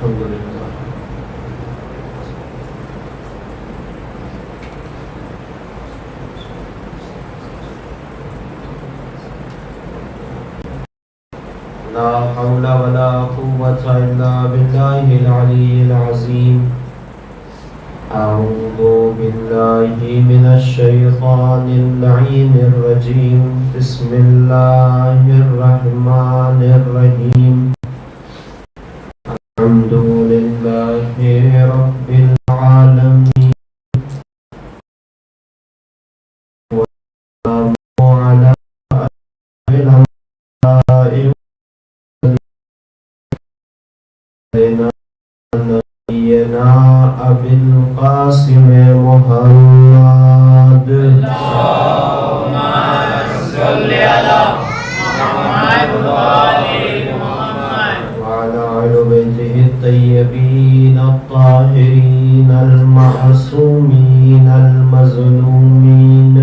अल्हम्दुलिल्लाह। ला हौला वला कुव्वता इल्ला बिल्लाहिल अलिय्यिल अज़ीम। अऊज़ु बिल्लाहि मिनश शैतानिर लईनिर रजीम। बिस्मिल्लाहिर रहमानिर रहीम। अल्हम्दुलिल्लाहि रब्बिल आलमीन। वस्सलामु अला अशरफिल अंबिया'i नबीना अबिल कासिम मुहम्मद। अल्लाहुम्मा सल्लि अला मुहम्मद व आलि मुहम्मद व अला अहलि बैतिहि अत्तय्यबीन अत्ताहिरीन अल-मअसूमीन अल-मज़लूमीन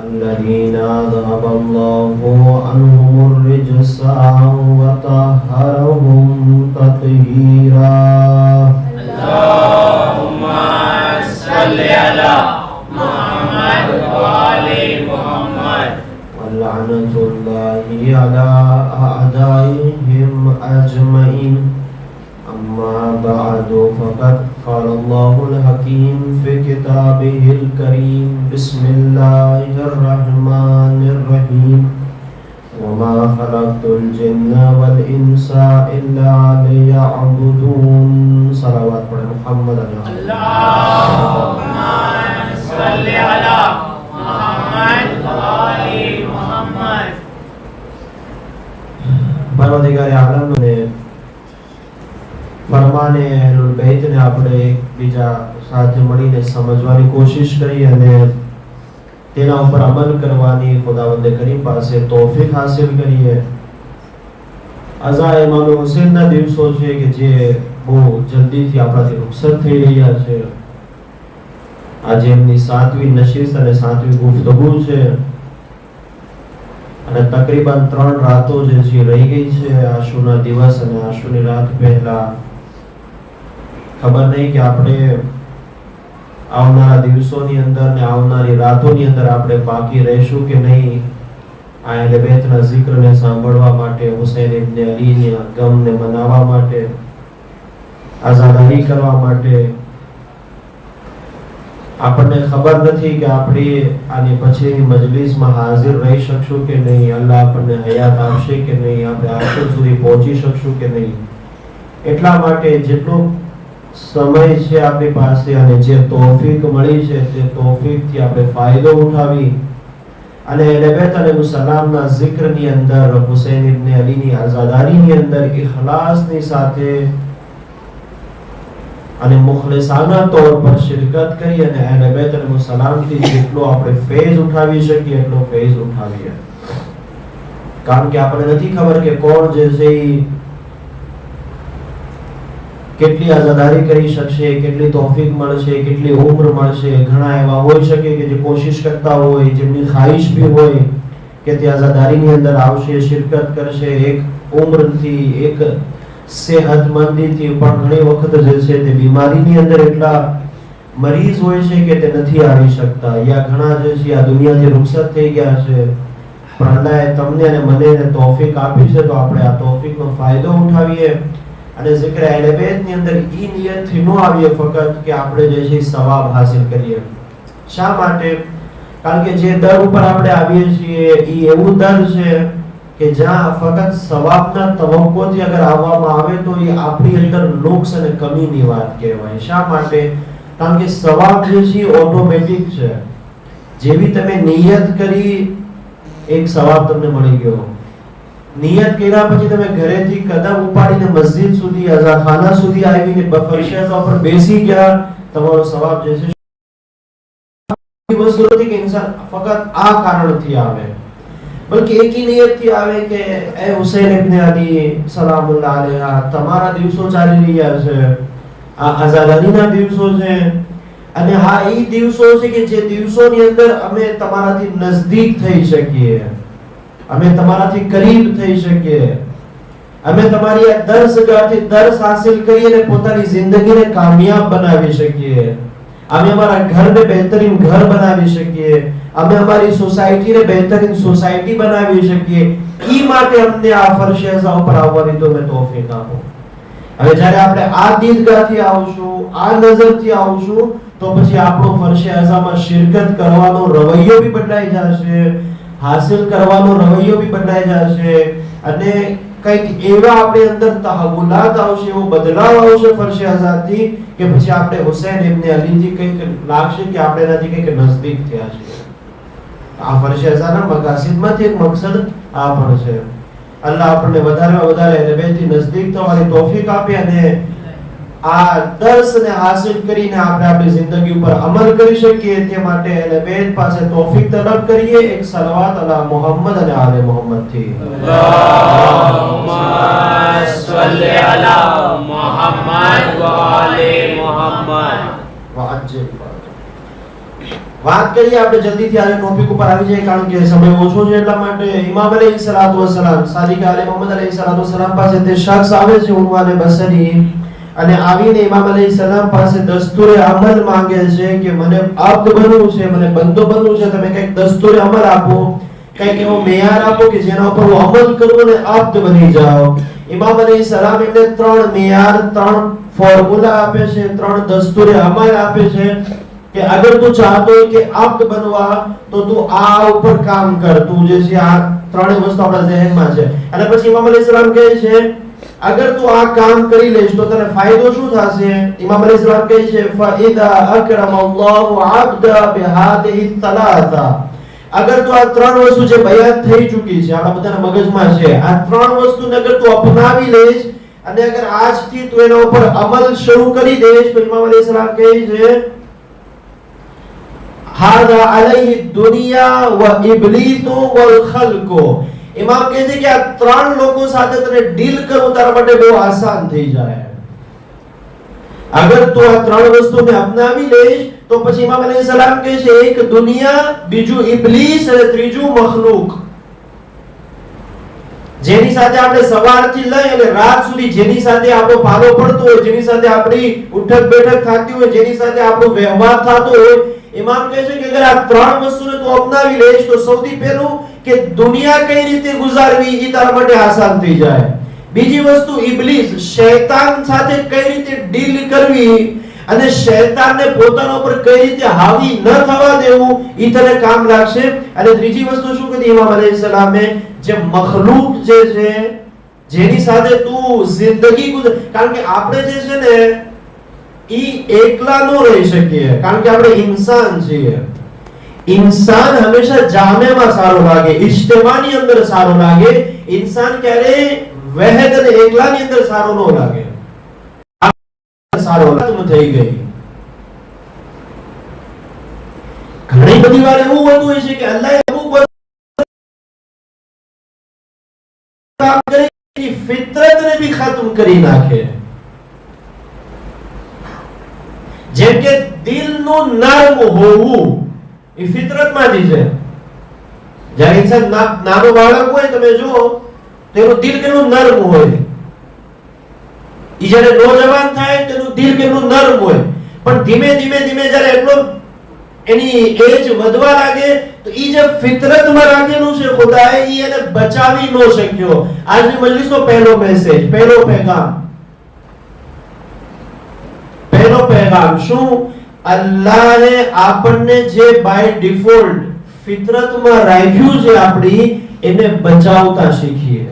الذين أذهب الله عنهم الرجس وطهرهم تطهيرا اللهم صل على محمد وآل محمد ولعنة الله على أعدائهم أجمعين أما بعد فقد قال الله الحكيم في كتابه الكريم بسم الله الرحمن الرحيم وما خلقت الجن والإنس إلا ليعبدون صلوات على محمد اللهم صل على محمد وآل محمد परवरदिगार आलम ने ફરમાને અહલુલ બેતને આપણે એકબીજા સાથે મળીને સમજવાની કોશિશ કરી અને તેના ઉપર અમલ કરવાની ખુદાવંદ કરીમ પાસે તૌફીક હાસિલ કરીએ। અઝા ઇમામ હુસૈનના દિવસો છે કે જે બહુ જલ્દીથી આપણાથી રુખસત થઈ રહ્યા છે। આજે એમની 7મી નશિસ્ત અને 7મી ગુફ્તગુ છે અને તકરીબન 3 રાતો જે છે રહી ગઈ છે આશુના દિવસ અને આશુની રાત પહેલા। ખબર નહીં કે આપણે આવનારા દિવસોની અંદર ને આવનારી રાતોની અંદર આપણે બાકી રહેશું કે નહીં આ અહેલે બેતના zikરને સાંભળવા માટે, હુસૈન ઇબ્ન અલીના ગમને મનાવવા માટે, આઝાદારી કરવા માટે। આપણને ખબર નથી કે આપણે આની પછીની મજલિસમાં હાજર રહી શકશું કે નહીં, અલ્લાહ આપણને હયાત આપશે કે નહીં, આપણે આખિર સુધી પહોંચી શકશું કે નહીં। એટલા માટે જેટલો સમય છે આપણી પાસે અને જે તૌફીક મળી છે તે તૌફીકથી આપણે ફાયદો ઉઠાવી અને અહેલે બેત અલૈહિસ્સલામના zikરની અંદર, હુસૈન ઇબ્ન અલીની આઝાદારીની અંદર ઇખલાસની સાથે અને મુખલિસાના તौर પર શિરકત કરી અને અહેલે બેત અલૈહિસ્સલામથી જેટલો આપણે ફેઝ ઉઠાવી શકીએ એટલો ફેઝ ઉઠાવીએ। કારણ કે આપણે નથી ખબર કે કોણ જે છે કેટલી આઝાદારી કરી શકશે, કેટલી તૌફીક મળશે, કેટલી ઉમ્ર મળશે। ઘણા એવા હોઈ શકે કે જે કોશિશ કરતા હોય, જેમની ખ્વાહિશ भी હોય કે તે આઝાદારીની અંદર આવશે, શિરકત કરશે એક ઉમ્રથી, એક સેહતમંદીથી, પણ ઘણી વખત જે છે તે બીમારીની અંદર એટલા મરીઝ હોય છે કે તે નથી આવી શકતા યા ઘણા જે છે આ દુનિયાથી રુખસત થઈ ગયા છે। પણ અલ્લાહે તમને અને મને તૌફીક આપી છે તો આપણે આ તૌફીકનો ફાયદો ઉઠાવીએ અને zikr અહેલે બેતની અંદર ઈ નિયતથી ન આવીએ ફક્ત કે આપણે જે છે સવાબ હાસિલ કરીએ। શા માટે? કારણ કે જે દર ઉપર આપણે આવીએ છીએ ઈ એવું દર છે કે જ્યાં ફક્ત સવાબના તવક્કોથી અગર આવવામાં આવે તો એ આપણી અંદર નુક્સ અને કમીની વાત કહેવાય। શા માટે? કારણ કે સવાબ જે છે ઓટોમેટિક છે। જેવી તમે નિયત કરી એક સવાબ તમને મળી ગયો, નિયત કર્યા પછી તમે ઘરેથી કદમ ઉપાડીને મસ્જિદ સુધી, અઝાખાના સુધી આવીને ફરશિયા પર બેસી ગયા, તમારો સવાબ જે છે વસ્તુ નથી કે ઇન્સાન ફક્ત આ કારણથી આવે, બલકે એક ही નિયતથી આવે કે એ હુસૈન ઇબ્ન અલી સલામુલ્લાહ અલૈહા તમારા દિવસો ચાલી રહ્યા છે, આ આઝાદારીના દિવસો છે અને હા એ દિવસો છે કે જે દિવસોની અંદર અમે તમારાથી નજદીક થઈ શકીએ, અમે તમારાથી કરીબ થઈ શકીએ। અમે તમારી આ દરસગાહથી દર્શ હાસિલ કરી અને પોતાની જિંદગીને કામયાબ બનાવી શકીએ. અમે અમારા ઘરને બહેતરીન ઘર બનાવી શકીએ. અમે અમારી સોસાયટીને બહેતરીન સોસાયટી બનાવી શકીએ. ઈ માટે અમને આ ફરશે અઝા ઉપર આવવાની તમે તૌફીક આપો. હવે જ્યારે આપણે આ દીદગાહથી આવશું, આ નજરથી આવશું, તો પછી આપણો ફરશે અઝામાં શિરકત કરવાનો રવૈયો બી બદલાઈ જશે, હાસિલ કરવાનો રવૈયો બી બદલાઈ જશે, અને કંઈક એવા આપણી અંદર તહવુલાત આવશે, એવો બદલાવ આવશે ફરશે અઝાથી કે પછી આપણે હુસૈન ઇબ્ન અલીથી કંઈક લાગશે કે આપણે એનાથી કંઈક નજદીક થયા છે. આ ફરશે અઝાના મકાસિદમાંથી એક મકસદ આ પણ છે. અલ્લાહ આપણને વધારેમાં વધારે એને બેથી નજદીક થવાની તૌફીક આપે અને આ દર્શને હાસિલ કરીને આપણે આપણી જિંદગી ઉપર અમલ કરી શકીએ તે માટે એને બેન પાસે તૌફીક તલબ કરીએ. એક સલવાત અલા મુહમ્મદ અને આલે મુહમ્મદ થી. અલ્લાહુમ્મા સલ્લી અલા મુહમ્મદ વ આલે મુહમ્મદ. વાત કરીએ આપણે જલ્દીથી આ ટોપિક ઉપર આવી જાય કારણ કે સમય ઓછો છે એટલા માટે. ઇમામ અલૈહિસ્સલાતુ વસ્સલામ સાદિક આલે મુહમ્મદ અલૈહિસ્સલાતુ વસ્સલામ પાસે તે શખ્સ આવે છે ઉનવાને બસરી અને આવીને ઇમામ અલૈહિસ્સલામ પાસે દસ્તુરે અમલ માંગે છે કે મને આબ્દ બનવું છે, મને બંદો બનવું છે, તમે કંઈક દસ્તુરે અમલ આપો, કંઈક એવો મેયાર આપો કે જેના ઉપર હું અમલ કરું અને આબ્દ બની જાઉં. ઇમામ અલૈહિસ્સલામ એમને 3 મેયાર, 3 ફોર્મ્યુલા આપે છે, 3 દસ્તુરે અમલ આપે છે કે અગર તું ચાહતો હોય કે આબ્દ બનવા તો તું આ ઉપર કામ કર. તું જે છે આ ત્રણેય વસ્તુ આપણા જહેનમાં છે. અને પછી ઇમામ અલૈહિસ્સલામ કહે છે અગર તું આ કામ કરી લેશ તો તને ફાયદો શું થશે? ઇમામ અલૈહિસ્સલામ કહે છે ફઇદા અકરમલ્લાહુ અબ્દા બિહાદિહી થલાથા. અગર તું આ 3 વસ્તુ જે બયાન થઈ ચૂકી છે આપણા બધાના મગજમાં છે, આ 3 વસ્તુને અગર તું અપનાવી લેશ અને અગર આજથી તું એના ઉપર અમલ શરૂ કરી દેશ તો ઇમામ અલૈહિસ્સલામ કહે છે હાદા અલૈહિ દુનિયા વ ઇબ્લીસુ વલ ખલ્કો. ઇમામ કહે છે કે આ 3 લોકો સાથે તને ડીલ કરવું તારા માટે બહુ આસાન થઈ જાય. અગર તું આ 3 વસ્તુને અપનાવી લેશ તો પછી ઇમામ અલૈહિસ્સલામ કહે છે એક દુનિયા, બીજું ઇબ્લીસ અને ત્રીજું મખલૂક. જેની સાથે આપણે સવારથી લઈ અને રાત સુધી જેની સાથે આપણો પાલો પડતો હોય, જેની સાથે આપણી ઉઠક બેઠક થતી હોય, જેની સાથે આપણો વ્યવહાર થતો હોય, ઇમામ કહે છે કે અગર આ 3 વસ્તુને તું અપનાવી લેશ તો સૌથી પહેલું કે દુનિયા કઈ રીતે ગુજારવી એ તારા માટે આસાન થઈ જાય. બીજી વસ્તુ ઇબ્લીસ, શૈતાન સાથે કઈ રીતે ડીલ કરવી અને શૈતાનને પોતાના ઉપર કઈ રીતે હાવી ન થવા દેવું એ તને કામ લાગશે. અને ત્રીજી વસ્તુ શું કીધી ઇમામ અલૈહિસ્સલામે? જે મખલૂક જે છે જેની સાથે તું જિંદગી ગુજાર, કારણ કે આપણે જે છે ને ઈ એકલા ન રહી શકીએ કારણ કે આપણે ઇન્સાન છીએ. इंसान हमेशा जामे में सारो लागे, इज्तिमानी अंदर सारो लागे. इंसान क्यारे वहद ने एकला ની અંદર સારો નો લાગે. સારો લાગતું થઈ ગઈ. ઘણી બધી વાર એવું હોતું હોય છે કે અલ્લાહ અમુક કામ કરે કે ફિતરતને भी खत्म કરી નાખે. જેમ કે દિલનું નરમ હોવું એ ફિતરતમાંથી છે. જ્યારે ઇન્સાન નાનો બાળક હોય તમે જુઓ તેનું દિલ કેટલું નરમ હોય, ઈ જ્યારે નોજવાન થાય તેનું દિલ કેટલું નરમ હોય, પણ ધીમે ધીમે ધીમે જ્યારે એટલો એની એજ વધવા લાગે તો ઈ જે ફિતરતમાં રાખેલું છે ખુદાએ ઈ એને બચાવી ન શક્યો. આજની મજલિસનો પહેલો મેસેજ, પહેલો પેગામ શું? અલ્લાહે આપણને જે બાય ડિફોલ્ટ ફિતરતમાં રાખ્યું છે આપણી એને બચાવતા શીખીએ.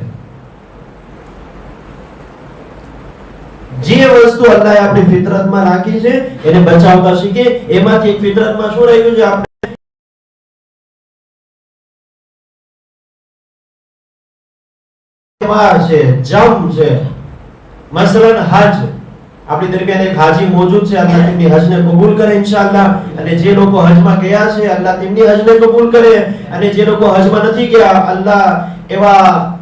જે વસ્તુ અલ્લાહે આપણી ફિતરતમાં રાખી છે એને બચાવતા શીખીએ. એમાંથી એક ફિતરતમાં શું રાખ્યું છે? આપણે છે, જમ છે, મસલન હજ. આપણી દરમિયાન એક હાજી મોજૂદ છે, અલ્લાહ તેમની હજને કબૂલ કરે ઇન્શાઅલ્લાહ. અને જે લોકો હજમાં ગયા છે અલ્લાહ તેમની હજને કબૂલ કરે, અને જે લોકો હજમાં નથી ગયા અલ્લાહ એવા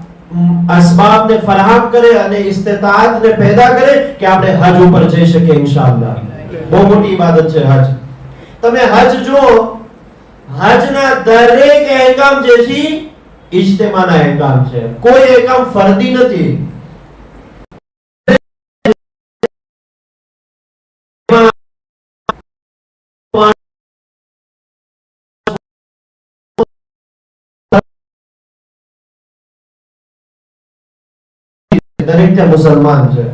અસબાબને ફરાહમ કરે અને ઇસ્તિતાઅતને પેદા કરે કે આપણે હજ ઉપર જઈ શકીએ ઇન્શાઅલ્લાહ. બહુ મોટી ઇબાદત છે હજ. તમે હજ જો, હજના દરેક અહેકામ જે છે ઇજ્તિમાના અહેકામ છે, કોઈ અહેકામ ફરદી નથી. દરેક ત્યાં મુસલમાન છે.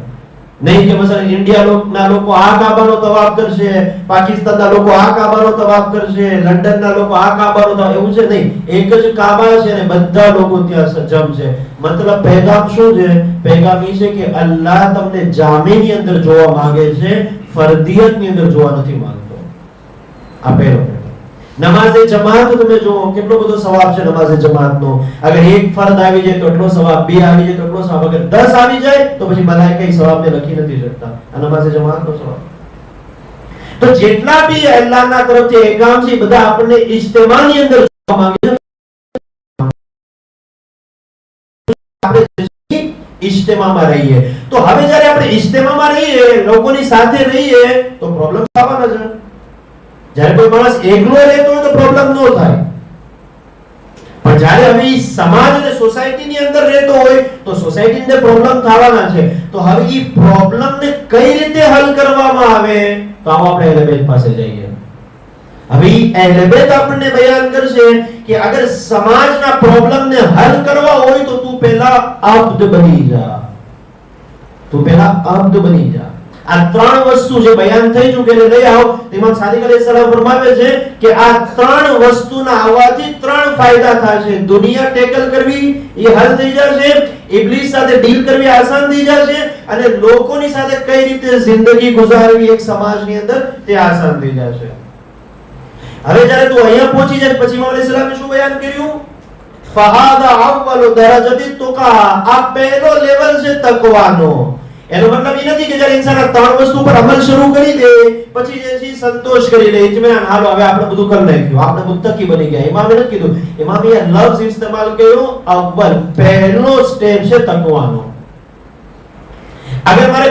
નહીં કે મસલન ઇન્ડિયા લોકો આ કાબાનો તવાફ કરશે, પાકિસ્તાનના લોકો આ કાબાનો તવાફ કરશે, લંડનના લોકો આ કાબાનો તવાફ, એવું છે નહીં. એક જ કાબા છે ને બધા લોકો ત્યાં સજ્જમ છે. મતલબ પેગામ શું છે? પેગામ એ છે કે અલ્લાહ તમને જામેની અંદર જોવા માંગે છે, ફરદિયતની અંદર જોવા નથી માંગતો. આ પહેલો. નમાઝે જમાત તમે જો કેટલો બધો સવાબ છે નમાઝે જમાતનો. અગર એક ફરજ આવી જાય તો એટલો સવાબ, બે આવી જાય તો એટલો સવાબ, અગર 10 આવી જાય તો પછી મલાઈકા એ સવાબને લખી નથી શકતા. આ નમાઝે જમાતનો સવાબ. તો જેટલા બી અલ્લાહના તરફથી એહકામ છે બધા આપણને ઇજ્તિમાની અંદર જોવા માંગે છે. આપણે ઇજ્તિમામાં રહીએ. તો હવે જ્યારે આપણે ઇજ્તિમામાં રહીએ, લોકોની સાથે રહીએ તો પ્રોબ્લેમ થવાના છે. જ્યારે કોઈ માણસ એકલો રહેતો હોય તો પ્રોબ્લેમ ન થાય, પણ જ્યારે હવે સમાજ અને સોસાયટીની અંદર રહેતો હોય તો સોસાયટીની અંદર પ્રોબ્લેમ થવાના છે. તો હવે એ પ્રોબ્લેમને કઈ રીતે હલ કરવામાં આવે તો આવો આપણે એલેબેત પાસે જઈએ. હવે એલેબેત આપણને બયાન કરશે કે અગર સમાજના પ્રોબ્લેમને હલ કરવા હોય તો તું પહેલા અબ્દ બની જા. તું પહેલા અબ્દ બની જા. આ ત્રણ વસ્તુ જે બયાન થઈ ચૂકેલી લઈ આવો. ઇમામ સાદિક અલૈહિસ્સલામ ફરમાવે છે કે આ ત્રણ વસ્તુના આવવાથી ત્રણ ફાયદા થશે. દુનિયા ટેકલ કરવી એ હલ થઈ જશે, ઇબ્લિસ સાથે ડીલ કરવી આસાન થઈ જશે, અને લોકોની સાથે કઈ રીતે જિંદગી ગુજારવી એક સમાજની અંદર તે આસાન થઈ જશે. હવે જ્યારે તું અહીંયા પહોંચી જાય પછી ઇમામ અલૈહિસ્સલામે શું બયાન કર્યું? ફહાદા અવ્વલુ દરજતી તુકા. આ પહેલો લેવલ છે તકવાનો. એનો મતલબ એ નથી કે જ્યારે ઇન્સાન આ ત્રણ વસ્તુ પર અમલ શરૂ કરી દે પછી જે છે સંતોષ કરી લે, ઇત્મીનાન, હાલો હવે આપણે બધું કરી નાખ્યું, આપણે મુત્તકી બની ગયા. ઇમામે નથી કીધું. ઇમામે એ લફ્ઝ ઇસ્તેમાલ કર્યો અવ્વલ, પહેલો સ્ટેપ છે તકવાનો. અગર મારે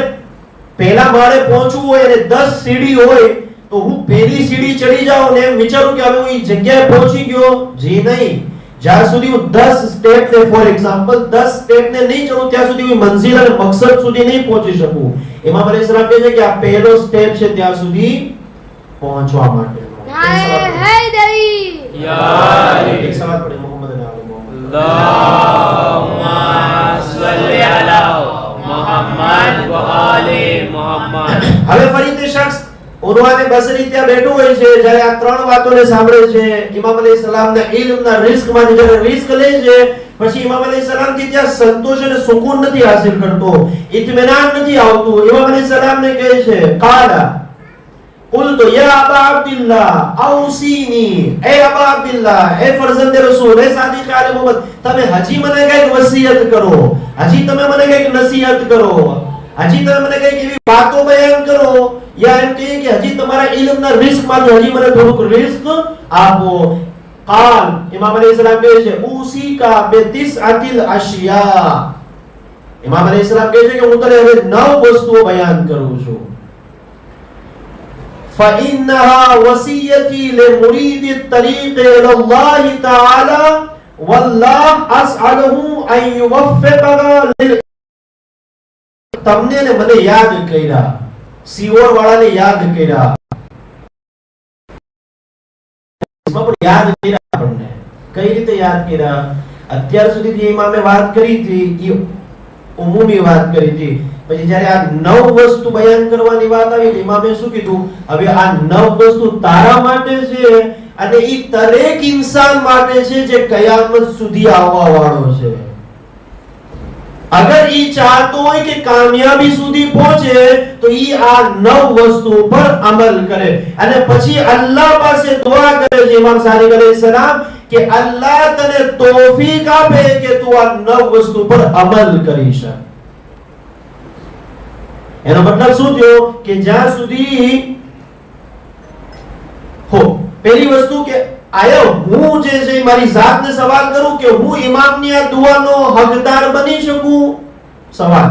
પહેલા માળે પહોંચવું હોય અને 10 સીડી હોય તો હું પહેલી સીડી ચડી જાઉં ને એમ વિચારું કે હવે હું એ જગ્યાએ પહોંચી ગયો, જી નહીં. જ્યાં સુધી હું 10 સ્ટેપ ને ફોર એક્ઝામ્પલ 10 સ્ટેપ ને નહીં ચડું ત્યાં સુધી હું મંઝિલ અને મકસદ સુધી નહીં પહોંચી શકું. ઇમામ અલૈહિસ્સલામ કહે છે કે આ પહેલો સ્ટેપ છે ત્યાં સુધી પહોંચવા માટે. એક સલાત પડે મોહમ્મદ અને આલે મોહમ્મદ. અલ્લાહુમ્મા સલ્લી અલા મુહમ્મદ વ આલે મુહમ્મદ. હવે ફરી તે શખ્સ ઉનવાને બસરી ત્યાં બેઠો હોય છે, જ્યારે આ ત્રણ વાતોને સાંભળે છે, ઇમામ અલૈહિસ્સલામના ઇલ્મના રિસ્કમાંથી જ્યારે રિસ્ક લે છે, પછી ઇમામ અલૈહિસ્સલામથી ત્યાં સંતોષ અને સુકૂન નથી હાસિલ કરતો, ઇત્મીનાન નથી આવતું. ઇમામ અલૈહિસ્સલામને કહે છે કાલા કુલતુ યા અબા અબ્દુલ્લાહ ઔસીની. એ અબા અબ્દુલ્લાહ, એ ફરઝંદ રસૂલ, એ સાદિક આલે મોહમ્મદ, તમે હજી મને કઈક વસિયત કરો, હજી તમે મને કઈક નસીહત કરો, હજી તમે મને કઈક એવી વાતો બયાન કરો, યા એમ કહીએ કે હજી તમારા ઇલ્મના રિસ્કમાંથી હજી મને થોડુંક રિસ્ક આપો. કાલ ઇમામ અલૈહિસ્સલામ કહે છે ઉસીકા બિતિસઅતિલ અશિયા. ઇમામ અલૈહિસ્સલામ કહે છે કે હું તને હવે 9 વસ્તુઓ બયાન કરું છું. ફઇન્નહા વસિયતી લિમુરીદ الطريق الى الله تعالى والله اسالہ ان يوفقنا. તમને ને મને યાદ કર્યા, સિયોર વાળાને યાદ કર્યા, યાદ કર્યા. આપણને કઈ રીતે યાદ કર્યા? અત્યાર સુધી જે ઇમામે વાત કરી હતી એ ઉમૂમી વાત કરી હતી. પછી જ્યારે આ 9 વસ્તુ બયાન કરવાની વાત આવી ઇમામે શું કીધું? હવે આ 9 વસ્તુ તારા માટે છે અને એ દરેક ઇન્સાન માટે છે જે કયામત સુધી આવવા વાળો છે. અગર ઈ ચાહતો હોય કે કામયાબી સુધી પહોંચે તો ઈ આ 9 વસ્તુ પર અમલ કરે અને પછી અલ્લાહ પાસે દુઆ કરે છે ઇમામ સાદિક અલૈહિસ્સલામ કે અલ્લાહ તને તૌફીક આપે કે તું આ 9 વસ્તુ પર અમલ કરી શકે. એનો મતલબ શું થયો કે જ્યાં સુધી પહેલી વસ્તુ કે આયો હું જે છે મારી જાતને સવાલ કરું કે હું ઇમામની આ દુઆનો હકદાર બની શકું. સવાલ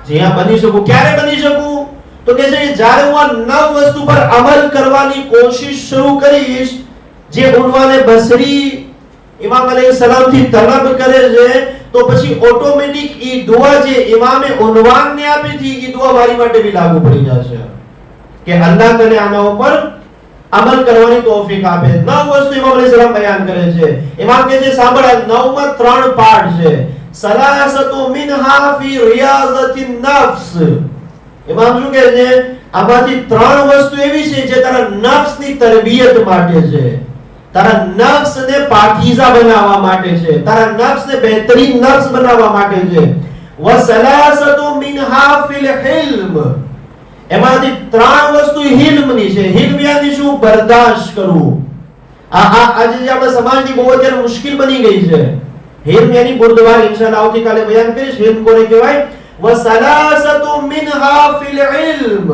જ્યાં બની શકું, ક્યારે બની શકું? તો કે છે જ્યારે હું આ 9 વસ્તુ પર અમલ કરવાની કોશિશ શરૂ કરીશ, જે ઉનવાને બસરી ઇમામ અલૈહિસ્સલામ થી તલબ કરે છે, તો પછી ઓટોમેટિક ઈ દુઆ જે ઇમામે ઉનવાનને આપી હતી ઈ દુઆ મારી માટે બી લાગુ પડી જશે કે અલ્લાહ તને આના ઉપર અમલ કરવાની તૌફીક આપે. 9 વસ્તુ ઇમામ અલૈહિસ્સલામ બયાન કરે છે. ઇમામ કહે છે સાંભળ, આ 9 માં 3 પાર્ટ છે. સલાસતુ મિનહા ફી રિયાઝતિન નફ્સ. ઇમામ શું કહે છે? આમાંથી 3 વસ્તુ એવી છે જે તારા નફ્સની તરબિયત માટે છે, તારા નફ્સને પાકીઝા બનાવવા માટે છે, તારા નફ્સને બહેતરીન નફ્સ બનાવવા માટે છે. વસલાસતુ મિનહા ફિલ હિલ્મ. એમાંથી 3 વસ્તુ હિલ્મની છે. હિલ્મ યાની શું? બરદાશ્ત કરવું. આજે જે આપણા સમાજની બહુ અત્યારે મુશ્કેલ બની ગઈ છે. હિલ્મ યાની બુર્દવાર ઇન્શાઅલ્લાહ આવતીકાલે બયાન કરીશ. હિલ્મ કોને કહેવાય? વસલાસતુ મિનહા ફિલ ઇલ્મ.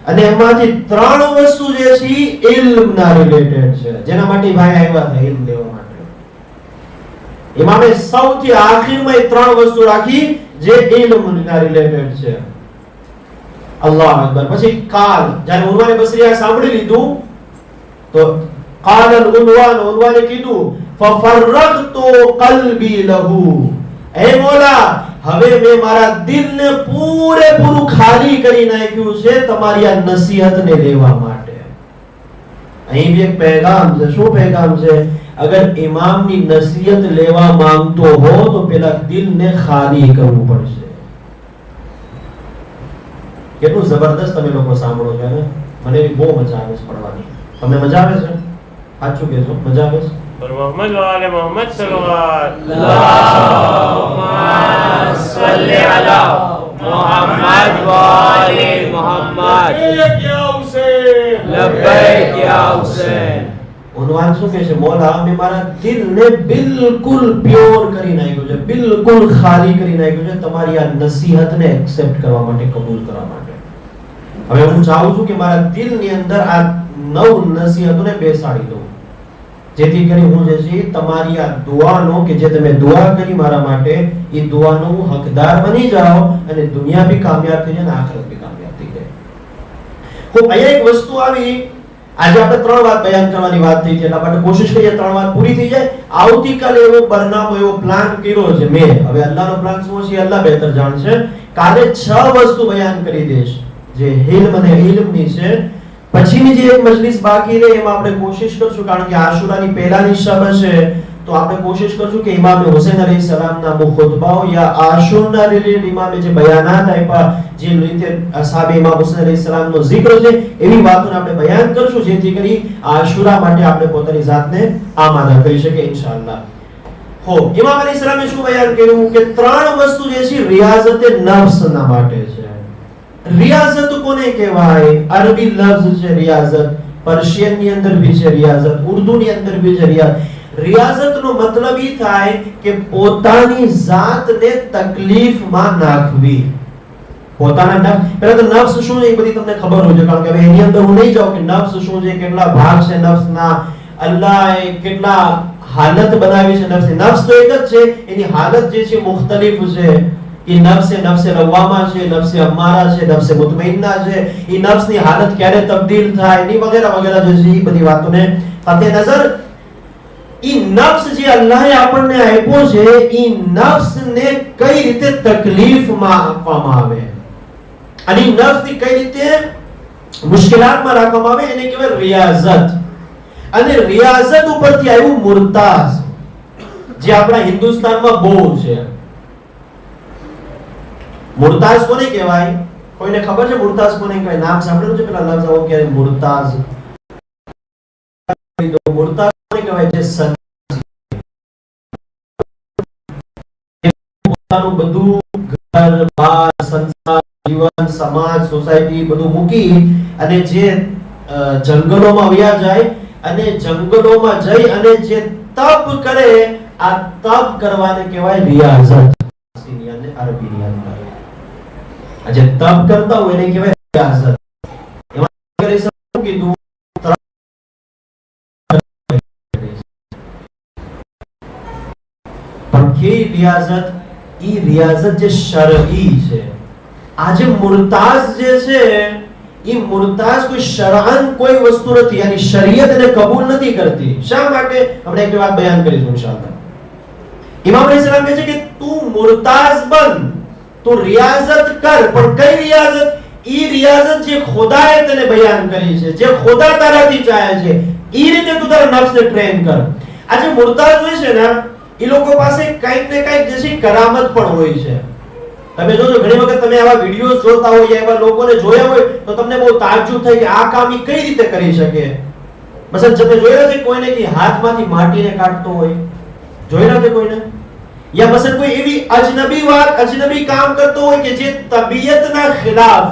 અને એમાંથી 3 વસ્તુ જે છે ઇલ્મના રિલેટેડ છે, જેના માટે ભાઈ આવ્યા હતા ઇલ્મ લેવા માટે. ઇમામે સૌથી આખિરમાં એ 3 વસ્તુ રાખી જે ઇલ્મના રિલેટેડ છે. અલ્લાહ અકબર. પછી કાલ, જ્યારે ઉન્વાને બસરીયા સાંભળી લીધું તો قال ઉન્વાને કીધું ففرغت قلبي له. હે મોલા, હવે મેં મારા દિલને પૂરેપૂરું ખાલી કરી નાખ્યું છે તમારી આ નસીહતને લેવા માટે. અહીં બી એક પેગામ છે. શું પેગામ છે? અગર ઇમામની નસીહત લેવા માંગતો હો તો પેલા દિલને ખાલી કરવું પડશે. કેટલું જબરદસ્ત તમે લોકો સાંભળો છો ને. મને બહુ મજા આવે છે પડવાની. તમને મજા આવે છે? સાચું કહેજો, મજા આવે છે? मोहम्मद वाले मोहम्मद अल्लाहुम्मा सल्ली अला मोहम्मद वाले मोहम्मद. या हुसैन लब्बैक या हुसैन. ઉન્વાન શું કહે છે? મોલા, મેં મારા દિલને બિલકુલ પ્યોર કરી નાખ્યું છે, બિલકુલ ખાલી કરી નાખ્યું છે તમારી આ નસીહતને એક્સેપ્ટ કરવા માટે, કબૂલ કરવા માટે. હવે હું ચાહું છું કે મારા દિલની અંદર આ 9 નસીહતોને બેસાડી દઉં, જેથી કરી હું જે છે તમારી આ દુઆનો, કે જે તમે દુઆ કરી મારા માટે, એ દુઆનો હું હકદાર બની જાઉં અને દુનિયા ભી કામયાબ થઈ જાય અને આખિરત ભી કામયાબ થઈ જાય. તો અહીંયા એક વસ્તુ આવી. આજે આપણે 3 વાત બયાન કરવાની વાત થઈ છે, એટલે આપણે કોશિશ કરીએ 3 વાત પૂરી થઈ જાય. આવતીકાલે એવો બરનામો, એવો પ્લાન કર્યો છે મેં. હવે અલ્લાહનો પ્લાન શું છે અલ્લાહ બહેતર જાણશે. કાલે 6 વસ્તુ બયાન કરી દઈશ જે હિલ્મ અને ઇલ્મની છે. પછીની જે એક મજલિસ બાકી રહે એમાં આપણે કોશિશ કરશું, કારણ કે આશુરાની પહેલાની શબ છે, તો આપણે કોશિશ કરશું કે ઇમામ હુસૈન અલૈહિસ્સલામના ખુતબાઓ યા આશુરના રિલેટેડ ઇમામે જે બયાનાત આપ્યા, જે રીતે અસહાબે ઇમામ હુસૈન અલૈહિસ્સલામનો zikr છે, એવી વાતોને આપણે બયાન કરશું, જેથી કરી આશુરા માટે આપણે પોતાની જાતને આમાદા કરી શકીએ ઇન્શાઅલ્લાહ. હો, ઇમામ અલૈહિસ્સલામે શું બયાન કર્યું કે 3 વસ્તુ જે છે રિયાઝતે નફ્સના માટે છે. રિયાઝત કોને કહેવાય? અરબી લફ્ઝ છે રિયાઝત, પર્શિયન ની અંદર ભી છે રિયાઝત, ઉર્દુ ની અંદર ભી છે રિયાઝત. રિયાઝત નો મતલબ ઈ થાય કે પોતાની જાતને તકલીફમાં નાખવી. પોતાના નફ્સ, પહેલા તો નફ્સ શું છે એ બધી તમને ખબર હોય છે, કારણ કે હવે એની અંદર હું નહીં જાઉં કે નફ્સ શું છે, કેટલા ભાગ છે નફ્સના, અલ્લાહે કેટલા હાલત બનાવી છે નફ્સની. નફ્સ તો એક જ છે, એની હાલત જે છે મુખ્તલિફ છે. એ નફ્સે લવામા છે, નફ્સે અમ્મારા છે, નફ્સે મુતમઇન્ના છે. એ નફ્સની હાલત ક્યારે તબદીલ થાય, એની વગેરે વગેરે જે છે એ બધી વાતોને સાથે નજર, એ નફ્સ જે અલ્લાહે આપણને આપ્યો છે, એ નફ્સને કઈ રીતે તકલીફમાં આપવામાં આવે અને નફ્સની કઈ રીતે મુશ્કેલાતમાં રાખવામાં આવે, એને કહેવાય રિયાઝત. અને રિયાઝત ઉપરથી આવ્યું મુરતાઝ, જે આપણા હિન્દુસ્તાનમાં બહુ છે. મુરતાઝ કોને કહેવાય? કોઈને ખબર છે મુરતાઝ કોને કહેવાય? નામ સાંભળ્યું છે પેલા લફ્ઝ આવો કે મુરતાઝ? મુરતાઝ કોને કહેવાય? જે પોતાનું બધું ઘર બાર સંસાર જીવન સમાજ સોસાયટી બધું મૂકી અને જે જંગલોમાં વયા જાય અને જંગલોમાં જઈ અને જે તપ કરે, આ તપ કરવાને કહેવાય રિયાઝત. અરબીની અંદર જે તપ કરતા હોય એને કહેવાય રિયાઝત. એમાં કરી શકું કીધું પણ કે રિયાઝત, ઈ રિયાઝત જે શરઈ છે. આજે મુરતાઝ જે છે ઈ મુરતાઝ કોઈ શરઅન કોઈ વસ્તુ નથી, યાની શરીયત એને કબૂલ નથી કરતી. શા માટે? આપણે એક વાત બયાન કરીશું ઇન્શાઅલ્લાહ. ઇમામ અલૈહિસ્સલામ કહે છે કે તું મુરતાઝ બન, તું રિયાઝત કર, પણ કઈ રિયાઝત? ઈ રિયાઝત જે ખુદાએ તને બયાન કરી છે, જે ખુદા તારાથી ચાહે છે, ઈ રીતે તું તારા નફ્સને ટ્રેન કર. આજે મુરતાઝ હોય છે ને, એ લોકો પાસે કંઈક ને કંઈક જે છે કરામત પણ હોય છે. તમે જોજો ઘણી વખત તમે આવા વિડિયોઝ જોતા હોય યા એવા લોકોને જોયા હોય તો તમને બહુ તાજ્જુબ થાય કે આ કામ ઈ કઈ રીતે કરી શકે. મસલન તમે જોયા છે કોઈને કે હાથમાંથી માટીને કાઢતો હોય, જોયા છે કોઈને? યા મસલન કોઈ એવી અજનબી કામ કરતો હોય કે જે તબિયતના ખિલાફ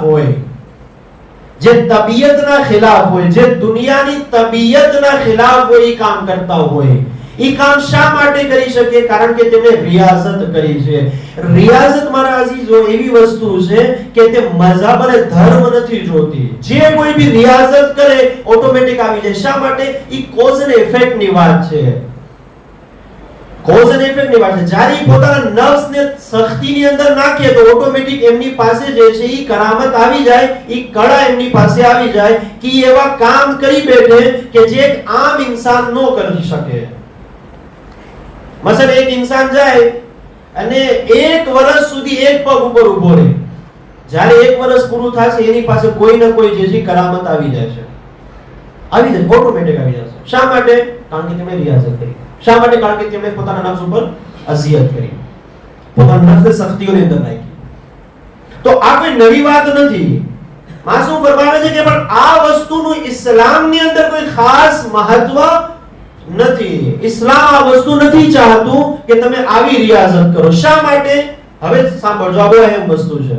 હોય, જે દુનિયાની તબિયતના ખિલાફ હોય એ કામ કરતા હોય. એ કામ શા માટે કરી શકે? કારણ કે તેમણે રિયાઝત કરી છે. રિયાઝત મારા અઝીઝો એવી વસ્તુ છે કે તે મઝહબ અને ધર્મ નથી જોતી. જે કોઈ બી રિયાઝત કરે ઓટોમેટિક આવી જાય. શા માટે? એ કોઝ અને ઇફેક્ટ ની વાત છે. કોઝ અને ઇફેક્ટ ની વાત છે. જ્યારે પોતાના નફ્સને સખ્તીની અંદર નાખે તો ઓટોમેટિક એમની પાસે જે છે એ કરામત આવી જાય, એ કળા એમની પાસે આવી જાય કે એવા કામ કરી બેઠે કે જે એક આમ ઇન્સાન ન કરી શકે. મસલન એક ઇન્સાન જાય અને 1 વર્ષ સુધી એક પગ ઉપર ઊભો રહે. જ્યારે 1 વર્ષ પૂરું થશે એની પાસે કોઈ ને કોઈ જે છે કરામત આવી જાય છે. આવી જાય, ઓટોમેટિક આવી જશે. શા માટે? કારણ કે તેમણે રિયાઝત કરી. શા માટે? કારણ કે તેમણે પોતાના નફ્સ ઉપર અઝિયત કરી, પોતાના નફ્સ સખ્તીઓની અંદર નાખી. તો આ કોઈ નવી વાત નથી. માસૂમ ફરમાવે છે કે પણ આ વસ્તુનું ઇસ્લામની અંદર કોઈ ખાસ મહત્વ નથી. ઇસ્લામ આ વસ્તુ નથી ચાહતું કે તમે આવી રિયાઝત કરો. શા માટે? હવે સાંભળજો, આ બહુ અહેમ વસ્તુ છે.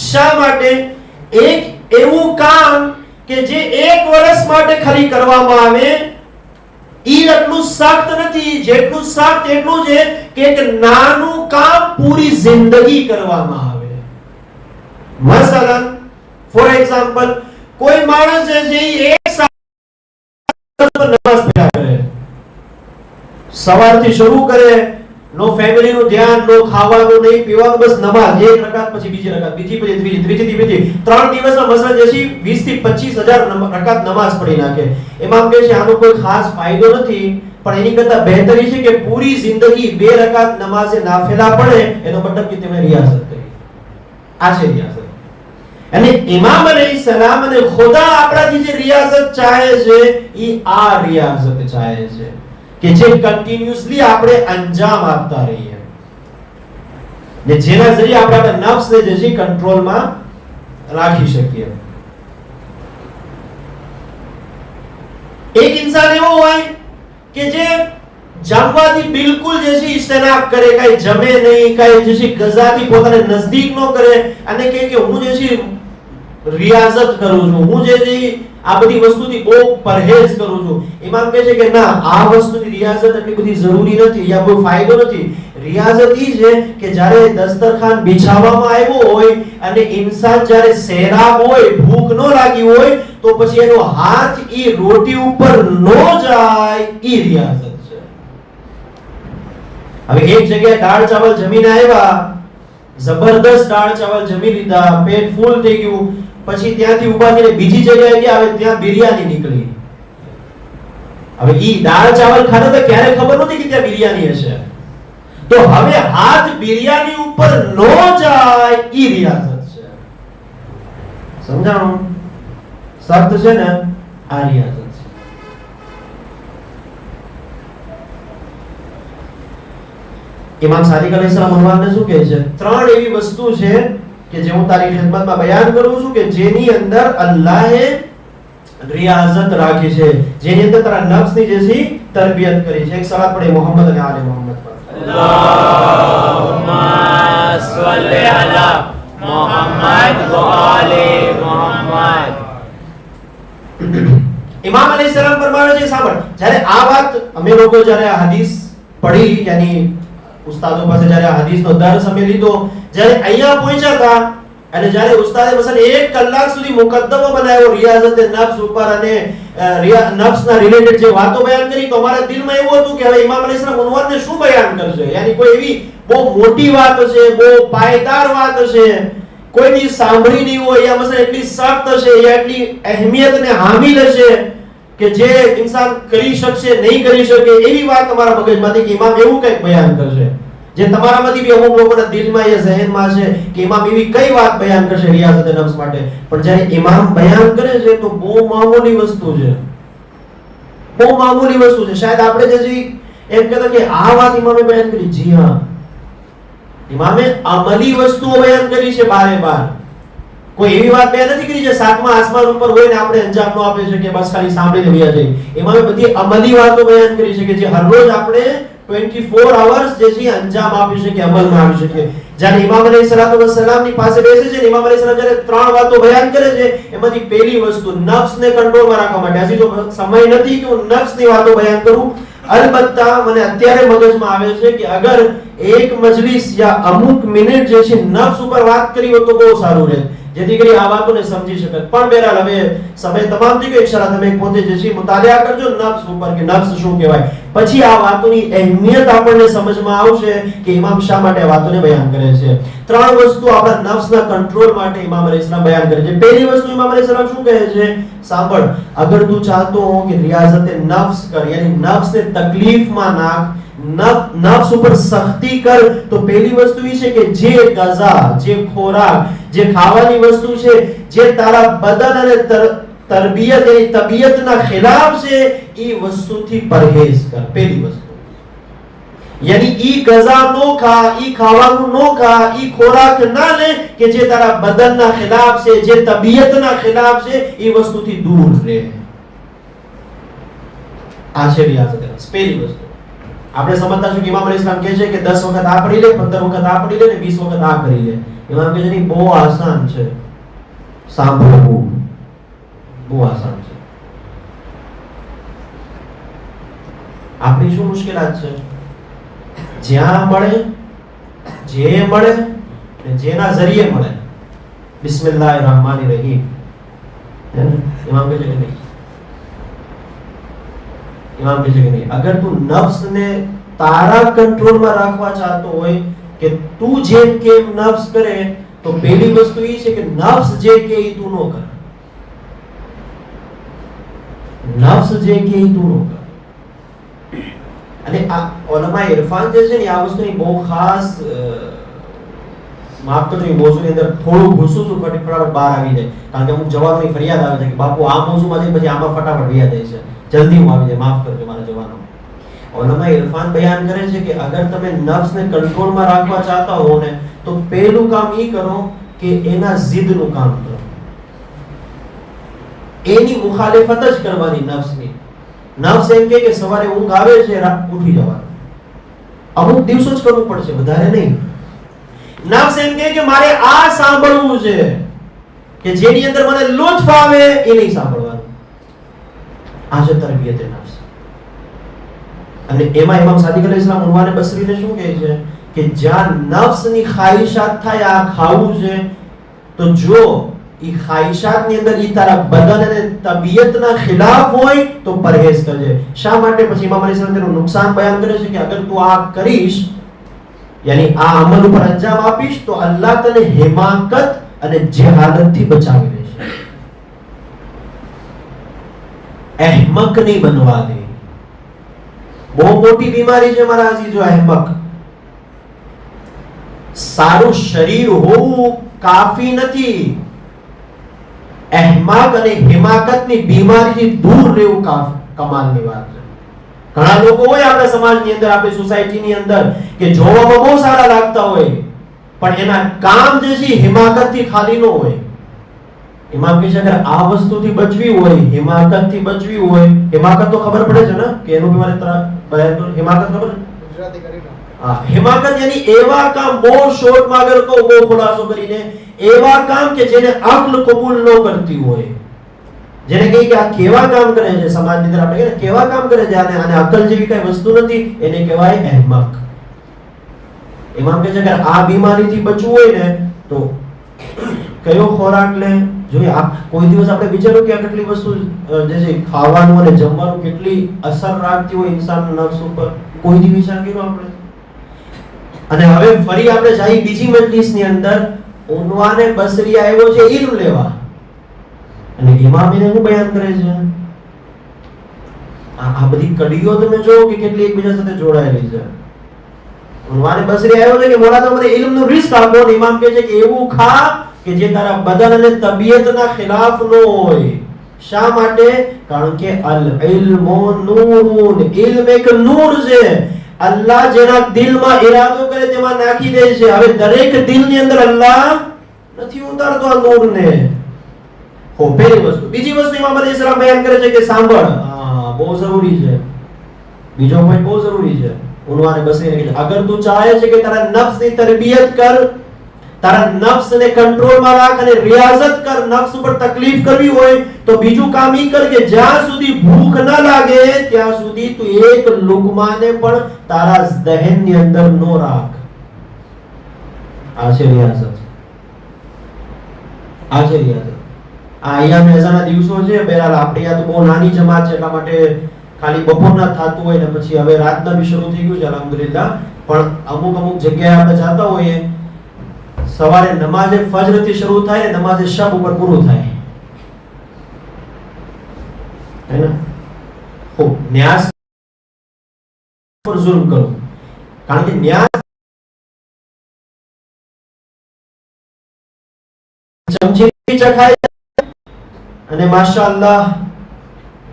શા માટે? એક એવું કામ કે જે 1 વર્ષ માટે ખાલી કરવામાં આવે ઈ એટલું સખ્ત નથી જેટલું સખ્ત એટલું છે કે એક નાનું કામ પૂરી જિંદગી કરવામાં આવે. મસલન ફોર એક્ઝામ્પલ કોઈ માણસ છે જે એક નમાઝ પઢ્યા કરે, સવારથી શરૂ કરે, નો ફેમિલી નું ધ્યાન, નો ખાવાનું નહીં પીવાનું, બસ નમાઝ. 1 રકાત પછી બીજી રકાત, બીજી પછી ત્રીજી, ત્રીજી થી બીજી, 3 દિવસમાં મસલન જે 20 થી 25,000 રકાત નમાઝ પઢી નાખે. એમાં કહે છે આનો કોઈ ખાસ ફાયદો નથી, પણ એની કરતા બહેતરી છે કે પૂરી જિંદગી 2 રકાત નમાઝે નાફિલા પઢે. એનો મતલબ કે તેમણે રિયાઝત કરી. આ છે રિયાઝત. અને ઇમામ અલૈહિસ્સલામ અને ખુદા આપણાથી જે રિયાઝત ચાહે છે એ આ રિયાઝત ચાહે છે કે જે કન્ટિન્યુઅસલી આપણે અંજામ આપતા રહીએ, ને જેના જરીએ આપણે નફ્સને જે છે કંટ્રોલમાં રાખી શકીએ. એક ઇન્સાન એવો હોય કે જે જમવાથી બિલકુલ જે છે ઇસ્તનાબ કરે, કઈ જમે નહીં, કઈ જે છે ગઝાથી પોતાને નજદીક ન કરે અને કહે કે હું જે છે રિયાઝત કરું છું, હું જે છે આ બધી વસ્તુથી બહુ પરહેજ કરું છું. ઇમામ કહે છે કે ના, આ વસ્તુની રિયાઝત એટલી બધી જરૂરી નથી, યા કોઈ ફાયદો નથી. રિયાઝત ઈ છે કે જ્યારે દસ્તરખાન બિછાવવામાં આવ્યો હોય અને ઇન્સાન જ્યારે સહેરાબ હોય, ભૂખ ન લાગી હોય, તો પછી એનો હાથ ઈ રોટી ઉપર ન જાય, ઈ રિયાઝત છે. હવે એક જગ્યાએ દાળ ચાવલ જમીને આવ્યા, જબરદસ્ત દાળ ચાવલ જમી લીધા, પેટ ફૂલ થઈ ગયું, પછી ત્યાંથી ઊભા થઈને બીજી જગ્યાએ ગયા, હવે ત્યાં બિરયાની નીકળી. હવે ઈ દાળ ચાવલ ખાધા તો ક્યારે ખબર નહોતી કે ત્યાં બિરયાની હશે. તો હવે હાથ બિરયાની ઉપર નો જાય, ઈ રિયાઝત છે. સમજાણું? સખ્ત છે ને, આ રિયાઝત છે. ઇમામ સાદિક અલૈહિસ્સલામ ઉન્વાનને શું કહે છે? 3 એવી વસ્તુ છે કે જે હું તારી ખિદમતમાં બયાન કરું છું કે જેની અંદર અલ્લાહે રિયાઝત રાખી છે, જેની અંદર તારા નફ્સની જે છે તરબિયત કરી છે. એક સલાત પડે મોહમ્મદ અને આલે મોહમ્મદ પર. અલ્લાહુમ્મા સલ્લિ અલા મુહમ્મદ વ આલે મુહમ્મદ. ઇમામ અલૈહિસ્સલામ ફરમાવે છે, સાંભળ, જ્યારે આ વાત અમે લોકો જ્યારે આ હદીસ પઢી, યાની ઉસ્તાદો પાસે જ્યારે આ હદીસનો દર્સ અમે લીધો, જ્યારે અહીંયા પહોંચ્યા હતા અને જ્યારે ઉસ્તાદે મસલન 1 કલાક સુધી મુકદ્દમો બનાવ્યો રિયાઝત નફ્સ ઉપર અને નફ્સના રિલેટેડ જે વાતો બયાન કરી, તો અમારા દિલમાં એવું હતું કે હવે ઇમામ અલૈહિસ્સલામ ઉન્વાનને શું બયાન કરશે? યાની કોઈ એવી બહુ મોટી વાત હશે, બહુ પાયદાર વાત હશે, કોઈની સાંભળી નહીં હોય, યા મસલન એટલી સખ્ત હશે, યા એટલી અહેમિયતને હામિલ હશે કે જે ઇન્સાન કરી શકશે નહીં કરી શકે, એવી વાત તમારા મગજમાંથી કે ઇમામ એવું કંઈક બયાન કરશે જે તમારામાંથી બી અમુક લોકોના દિલમાં યા ઝહેનમાં છે કે ઇમામ એવી કઈ વાત બયાન કરશે રિયાઝત નફ્સ માટે. પણ જ્યારે ઇમામ બયાન કરે છે તો બહુ મામૂલી વસ્તુ છે, બહુ મામૂલી વસ્તુ છે. શાયદ આપણે જે એમ કહેતા કે આ વાત ઇમામે બયાન કરી. જી હા, ઇમામે અમલી વસ્તુઓ બયાન કરી છે બારે બાર. કોઈ એવી વાત બયાન નથી કરી જે સાતમા આસમાન ઉપર હોય ને આપણે અંજામ ન આપી શકીએ, બસ ખાલી સાંભળીને વયા જઈએ. ઇમામે બધી અમલી વાતો બયાન કરી છે કે જે હરરોજ આપણે 24 અવર્સ જે છે અંજામ આપી શકીએ, અમલમાં આવી શકીએ. જ્યારે ઇમામ અલૈહિસ્સલાતુ વસ્સલામ ની પાસે બેસે છે ને ઇમામ અલૈહિસ્સલામ જ્યારે ત્રણ વાતો બયાન કરે છે, એમાંથી પહેલી વસ્તુ નફ્સને કંટ્રોલમાં રાખવા માટે. હજી તો સમય નથી કે હું નફ્સની વાતો બયાન કરું. અલબત્તા મને અત્યારે મગજમાં આવે છે કે અગર એક મજલિસ યા અમુક મિનિટ જે છે નફ્સ ઉપર વાત કરી હોય તો બહુ સારું રહે, જેથી કરી આ વાતોને સમજી શકે. પણ બહેરહાલ હવે સમય તમામ થઈ ગયો. ઇન્શાઅલ્લાહ તમે પોતે જે છે મુતાલિયા કરજો નફ્સ ઉપર કે નફ્સ શું કહેવાય. પછી આ વાતોની અહેમિયત આપણને સમજમાં આવશે કે ઇમામ શા માટે આ વાતોને બયાન કરે છે. ત્રણ વસ્તુ આપણા નફ્સના કંટ્રોલ માટે ઇમામ અલૈહિસ્સલામ બયાન કરે છે. પહેલી વસ્તુ ઇમામ અલૈહિસ્સલામ શું કહે છે? સાંભળ, અગર તું ચાહતો હો કે રિયાઝતે નફ્સ કર, યાની નફ્સને તકલીફમાં નાખ, નફ્સ ઉપર સખ્તી કર, તો પહેલી વસ્તુ એ છે કે જે ગઝા, જે ખોરાક, જે ખાવાની વસ્તુ છે જે તારા બદન અને તરબિયત એ તબિયતના ખિલાફ છે, એ વસ્તુથી પરહેઝ કર. પહેલી વસ્તુ, યાની ઈ ગઝા નો ખા, ઈ ખાવાનું નો ખા, ઈ ખોરાક ના લે કે જે તારા બદનના ખિલાફ છે, જે તબિયતના ખિલાફ છે, એ વસ્તુથી દૂર રહે. આ છે રિયાઝત નફ્સ. પહેલી વસ્તુ આપણે સમજતા છું કે ઇમામ અલૈહિસ્સલામ કહે છે કે 10 વખત આ પઢી લે, 15 વખત આ પઢી લે ને 20 વખત આ કરી લે. ઇમામ કહે છે નહીં, બહુ આસાન છે સાંભળવું, બહુ આસાન છે. આપણી શું મુશ્કેલાત છે? જ્યાં મળે, જે મળે ને જેના ઝરીએ મળે, બિસ્મિલ્લાહિર રહમાનિર રહીમ. ઇમામ કહે છે કે નહીં, ઇમામ કહે છે કે નહીં, અગર તું નફ્સને તારા કંટ્રોલમાં રાખવા ચાહતો હોય કે તું જેમ કેમ નફ્સ કરે, તો પહેલી વસ્તુ એ છે કે નફ્સ જે કે એ તું ન કર. નફ્સ જે કે એ તું ન કર. અને આ ઉલમા ઇરફાન જે છે ને આ વસ્તુની બહુ ખાસ માફ કરજો, એ મોઝુની અંદર થોડું ઘૂસું છું, ફટાફટ બહાર આવી જાય. કારણ કે અમુક જવાનોની ફરિયાદ આવે છે કે બાપુ આ મોઝુમાં જઈને પછી આમાં ફટાફટ વ્યા જાય છે, જલ્દી હું આવી જાય, માફ કરજો મારા જવાનો. ઉલમા ઇરફાન બયાન કરે છે કે અગર તમે નફ્સને કંટ્રોલમાં રાખવા ચાહતા હો ને, તો પહેલું કામ એ કરો કે એના જિદનું કામ કરો, એની મુખાલિફત જ કરવાની નફ્સની. નફ્સ એમ કે સવારે ઊંઘ આવે છે, ઉઠી જવાનું, અમુક દિવસો જ કરવું પડશે, વધારે નહીં. નફ્સ એમ કે મારે આ સાંભળવું છે કે જેની અંદર મને લુત્ફ આવે એ નહીં સાંભળવાનું. આ છે તરબિયતે નફ્સ. અને એમાં ઇમામ સાદિક અલૈહિસ્સલામ ઉન્વાને બસરીને શું કહે છે કે જ્યાં નફ્સની ખ્વાહિશાત થાય આ ખાવું છે, તો જો ઈ ખ્વાહિશાતની અંદર ઈ તારા બદન અને તબિયતના ખિલાફ હોય તો પરહેઝ કરજે. શા માટે? પછી ઇમામ અલૈહિસ્સલામ તેનું નુકસાન બયાન કરે છે કે અગર તું આ કરીશ, યાની આ અમલ ઉપર અંજામ આપીશ, તો અલ્લાહ તને હિમાકત અને જહાલતથી બચાવી લેશે. અહેમક નહીં બનવા દે. બહુ મોટી બીમારી છે મારા અઝીઝો, અહેમક. સારું શરીર હોવું કાફી નથી. અહેમક અને હિમાકતની બીમારીથી દૂર રહેવું કમાલની વાત છે. ઘણા લોકો હોય આપણા સમાજની અંદર, આપણી સોસાયટીની અંદર કે જોવામાં બહુ સારા લાગતા હોય, પણ એના કામ જે છે હિમાકતથી ખાલી ન હોય. ઇમામ કહે છે અગર આ વસ્તુથી બચવી હોય, હિમાકતથી બચવી હોય, હિમાકત તો ખબર પડે છે ને કે એનું બી મારે હિમાકત ખબર છે? ગુજરાતી કરી લો. હા, હિમાકત યાની એવા કામ, બહુ શોર્ટમાં અગર કહું, બહુ ખુલાસો કરીને, એવા કામ કે જેને અક્લ કબૂલ ન કરતી હોય, જેને કહે કે આ કેવા કામ કરે છે, સમાજની અંદર આપણે કહે ને કેવા કામ કરે છે, આને અક્લ જેવી કઈ વસ્તુ નથી, એને કહેવાય અહેમક. ઇમામ કહે છે કે આ બીમારીથી બચવું હોય ને તો કયો ખોરાક લે જોઈએ. કોઈ દિવસ આપણે વિચાર્યું કે આ કેટલી વસ્તુ જે છે ખાવાનું અને જમવાનું કેટલી અસર રાખતી હોય ઇન્સાનના નફ્સ ઉપર? કોઈ દિવસ વિચાર કર્યો આપણે? અને હવે ફરી આપણે જઈ બીજી મજલિસની અંદર, ઉન્વાને બસરી આવ્યો છે ઇલ્મ લેવા, અને ઇમામ એને શું બયાન કરે છે? આ બધી કડીઓ તમે જોવો કે કેટલી એકબીજા સાથે જોડાયેલી છે. ઉન્વાને બસરી આવ્યો છે કે મોલા તમને ઇલ્મનું રિસ્ક આપો, અને ઇમામ કહે છે કે એવું ખા કે જે તારા બદન અને તબિયતના ખિલાફ ન હોય. શા માટે? કારણ કે અલ ઇલ્મુ નૂરુન, ઇલ્મ એક નૂર છે. અલ્લાહ જેના દિલમાં ઈરાદો કરે તેમાં નાખી દે છે. હવે દરેક દિલની અંદર અલ્લાહ નથી ઉતારતો આ નૂરને. પહેલી વસ્તુ. બીજી વસ્તુ ઇમામ અલી સલામ બયાન કરે છે કે સાંભળ, બહુ જરૂરી છે. બીજો પોઈન્ટ બહુ જરૂરી છે. ઉન્વાને બસરીને કહે છે, અગર તું ચાહે છે કે તારા નફ્સની તરબિયત કર, તારા નફ્સને કંટ્રોલમાં રાખ અને રિયાઝત કર, નફ્સ ઉપર તકલીફ કરવી હોય તો બીજું કામ ઈ કર કે જ્યાં સુધી ભૂખ ન લાગે ત્યાં સુધી તું એક લુકમાને પણ તારા ઝહેનની અંદર નો રાખ. આ છે રિયાઝત. આ છે રિયાઝત. આ અયામ અઝાના દિવસો છે. બહેરહાલ આપણે આ તો બહુ નાની જમાત છે, એટલા માટે ખાલી બપોરના થતું હોય ને પછી હવે રાતના બી શરૂ થઈ ગયું છે અલ્હમ્દુલિલ્લાહ. પણ અમુક જગ્યાએ આપણે જાતા હોઈએ, સવારે નમાઝે ફજર થી શરૂ થાય ને નમાઝે શબ ઉપર પૂરું થાય, હે ને? ખૂબ ન્યાસ પર જુલ્મ કરો, કારણ કે ન્યાસ ચમચી ચખાય અને માશાઅલ્લાહ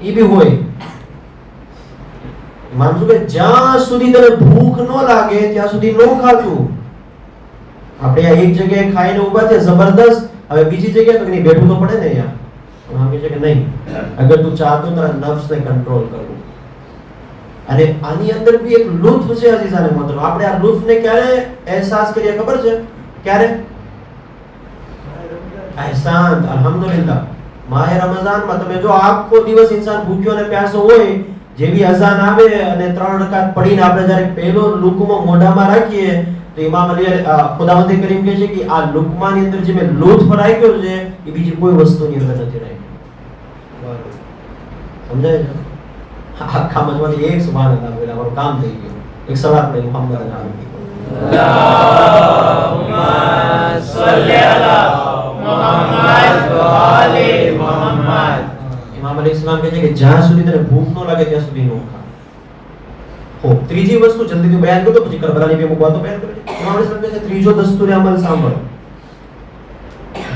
ઈ બી હોય. માનજો કે જ્યાં સુધી તને ભૂખ ન લાગે ત્યાં સુધી નો ખાતું. આપણે આ એક જગ્યાએ ખાઈને ઊભા છે જબરદસ્ત, હવે બીજી જગ્યાએ તો નહીં, બેઠું તો પડે ને યાર. આમ કહે છે કે નહીં, અગર તું ચાહતો તારા નફ્સને કંટ્રોલ કરવું. અને આની અંદર બી એક લુત્ફ છે અઝીઝાને મોહતરમ. આપણે આ લુત્ફને ક્યારે અહેસાસ કરીએ ખબર છે? ક્યારે? અહેસાન. અલ્હમ્દુલિલ્લાહ માહે રમઝાનમાં તમે જો આખો દિવસ ઇન્સાન ભૂખ્યો અને પ્યાસો હોય, જેવી અઝાન આવે અને 3 રકાત પડીને આપણે જ્યારે પહેલો લુકમો મોઢામાં રાખીએ તો ઇમામ અલી ખુદાવંદ કરીમ કહે છે કે આ લુકમાની અંદર જે મેં લુત્ફ રાખ્યો છે એ બીજી કોઈ વસ્તુની અંદર નથી રાખ્યો. સમજાય છે? આખા મજમાંથી એક સુબહાનલ્લાહ બોલે અમારું કામ થઈ ગયું. એક સલાત પડે મુહમ્મદ અલ્લાહુમ્મા સલ્લી અલા મુહમ્મદ વ આલી મુહમ્મદ. ઇમામ અલી ઇસ્લામ કહે છે કે જ્યાં સુધી તને ભૂખ ન લાગે ત્યાં સુધી નો ખા. ત્રીજી વસ્તુ જલ્દીથી બયાન કરો તો પછી કરબલાની બે મુકવા તો બયાન કરો. ઇમામ અલી ઇસ્લામ કહે છે ત્રીજો દસ્તુરે અમલ સાંભળ.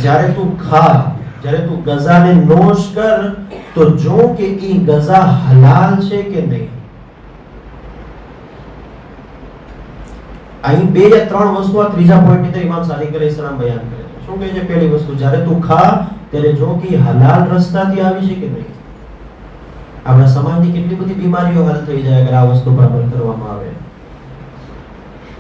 જ્યારે તું ખા, જ્યારે તું ગઝાને નોશ કર તો જો કે ઈ ગઝા હલાલ છે કે નહીં. અહીં 2 या 3 વસ્તુ આ ત્રીજા પોઈન્ટની અંદર ઇમામ સાદિક અલૈહિસ્સલામ બયાન કરે છે. શું કહે છે? પહેલી વસ્તુ, જ્યારે તું ખા ત્યારે જો કે હલાલ રસ્તાથી આવી છે કે નહીં. આપણા સમાજની કેટલી બધી બીમારીઓ હલ થઈ જાય અગર આ વસ્તુ પર અમલ કરવામાં આવે.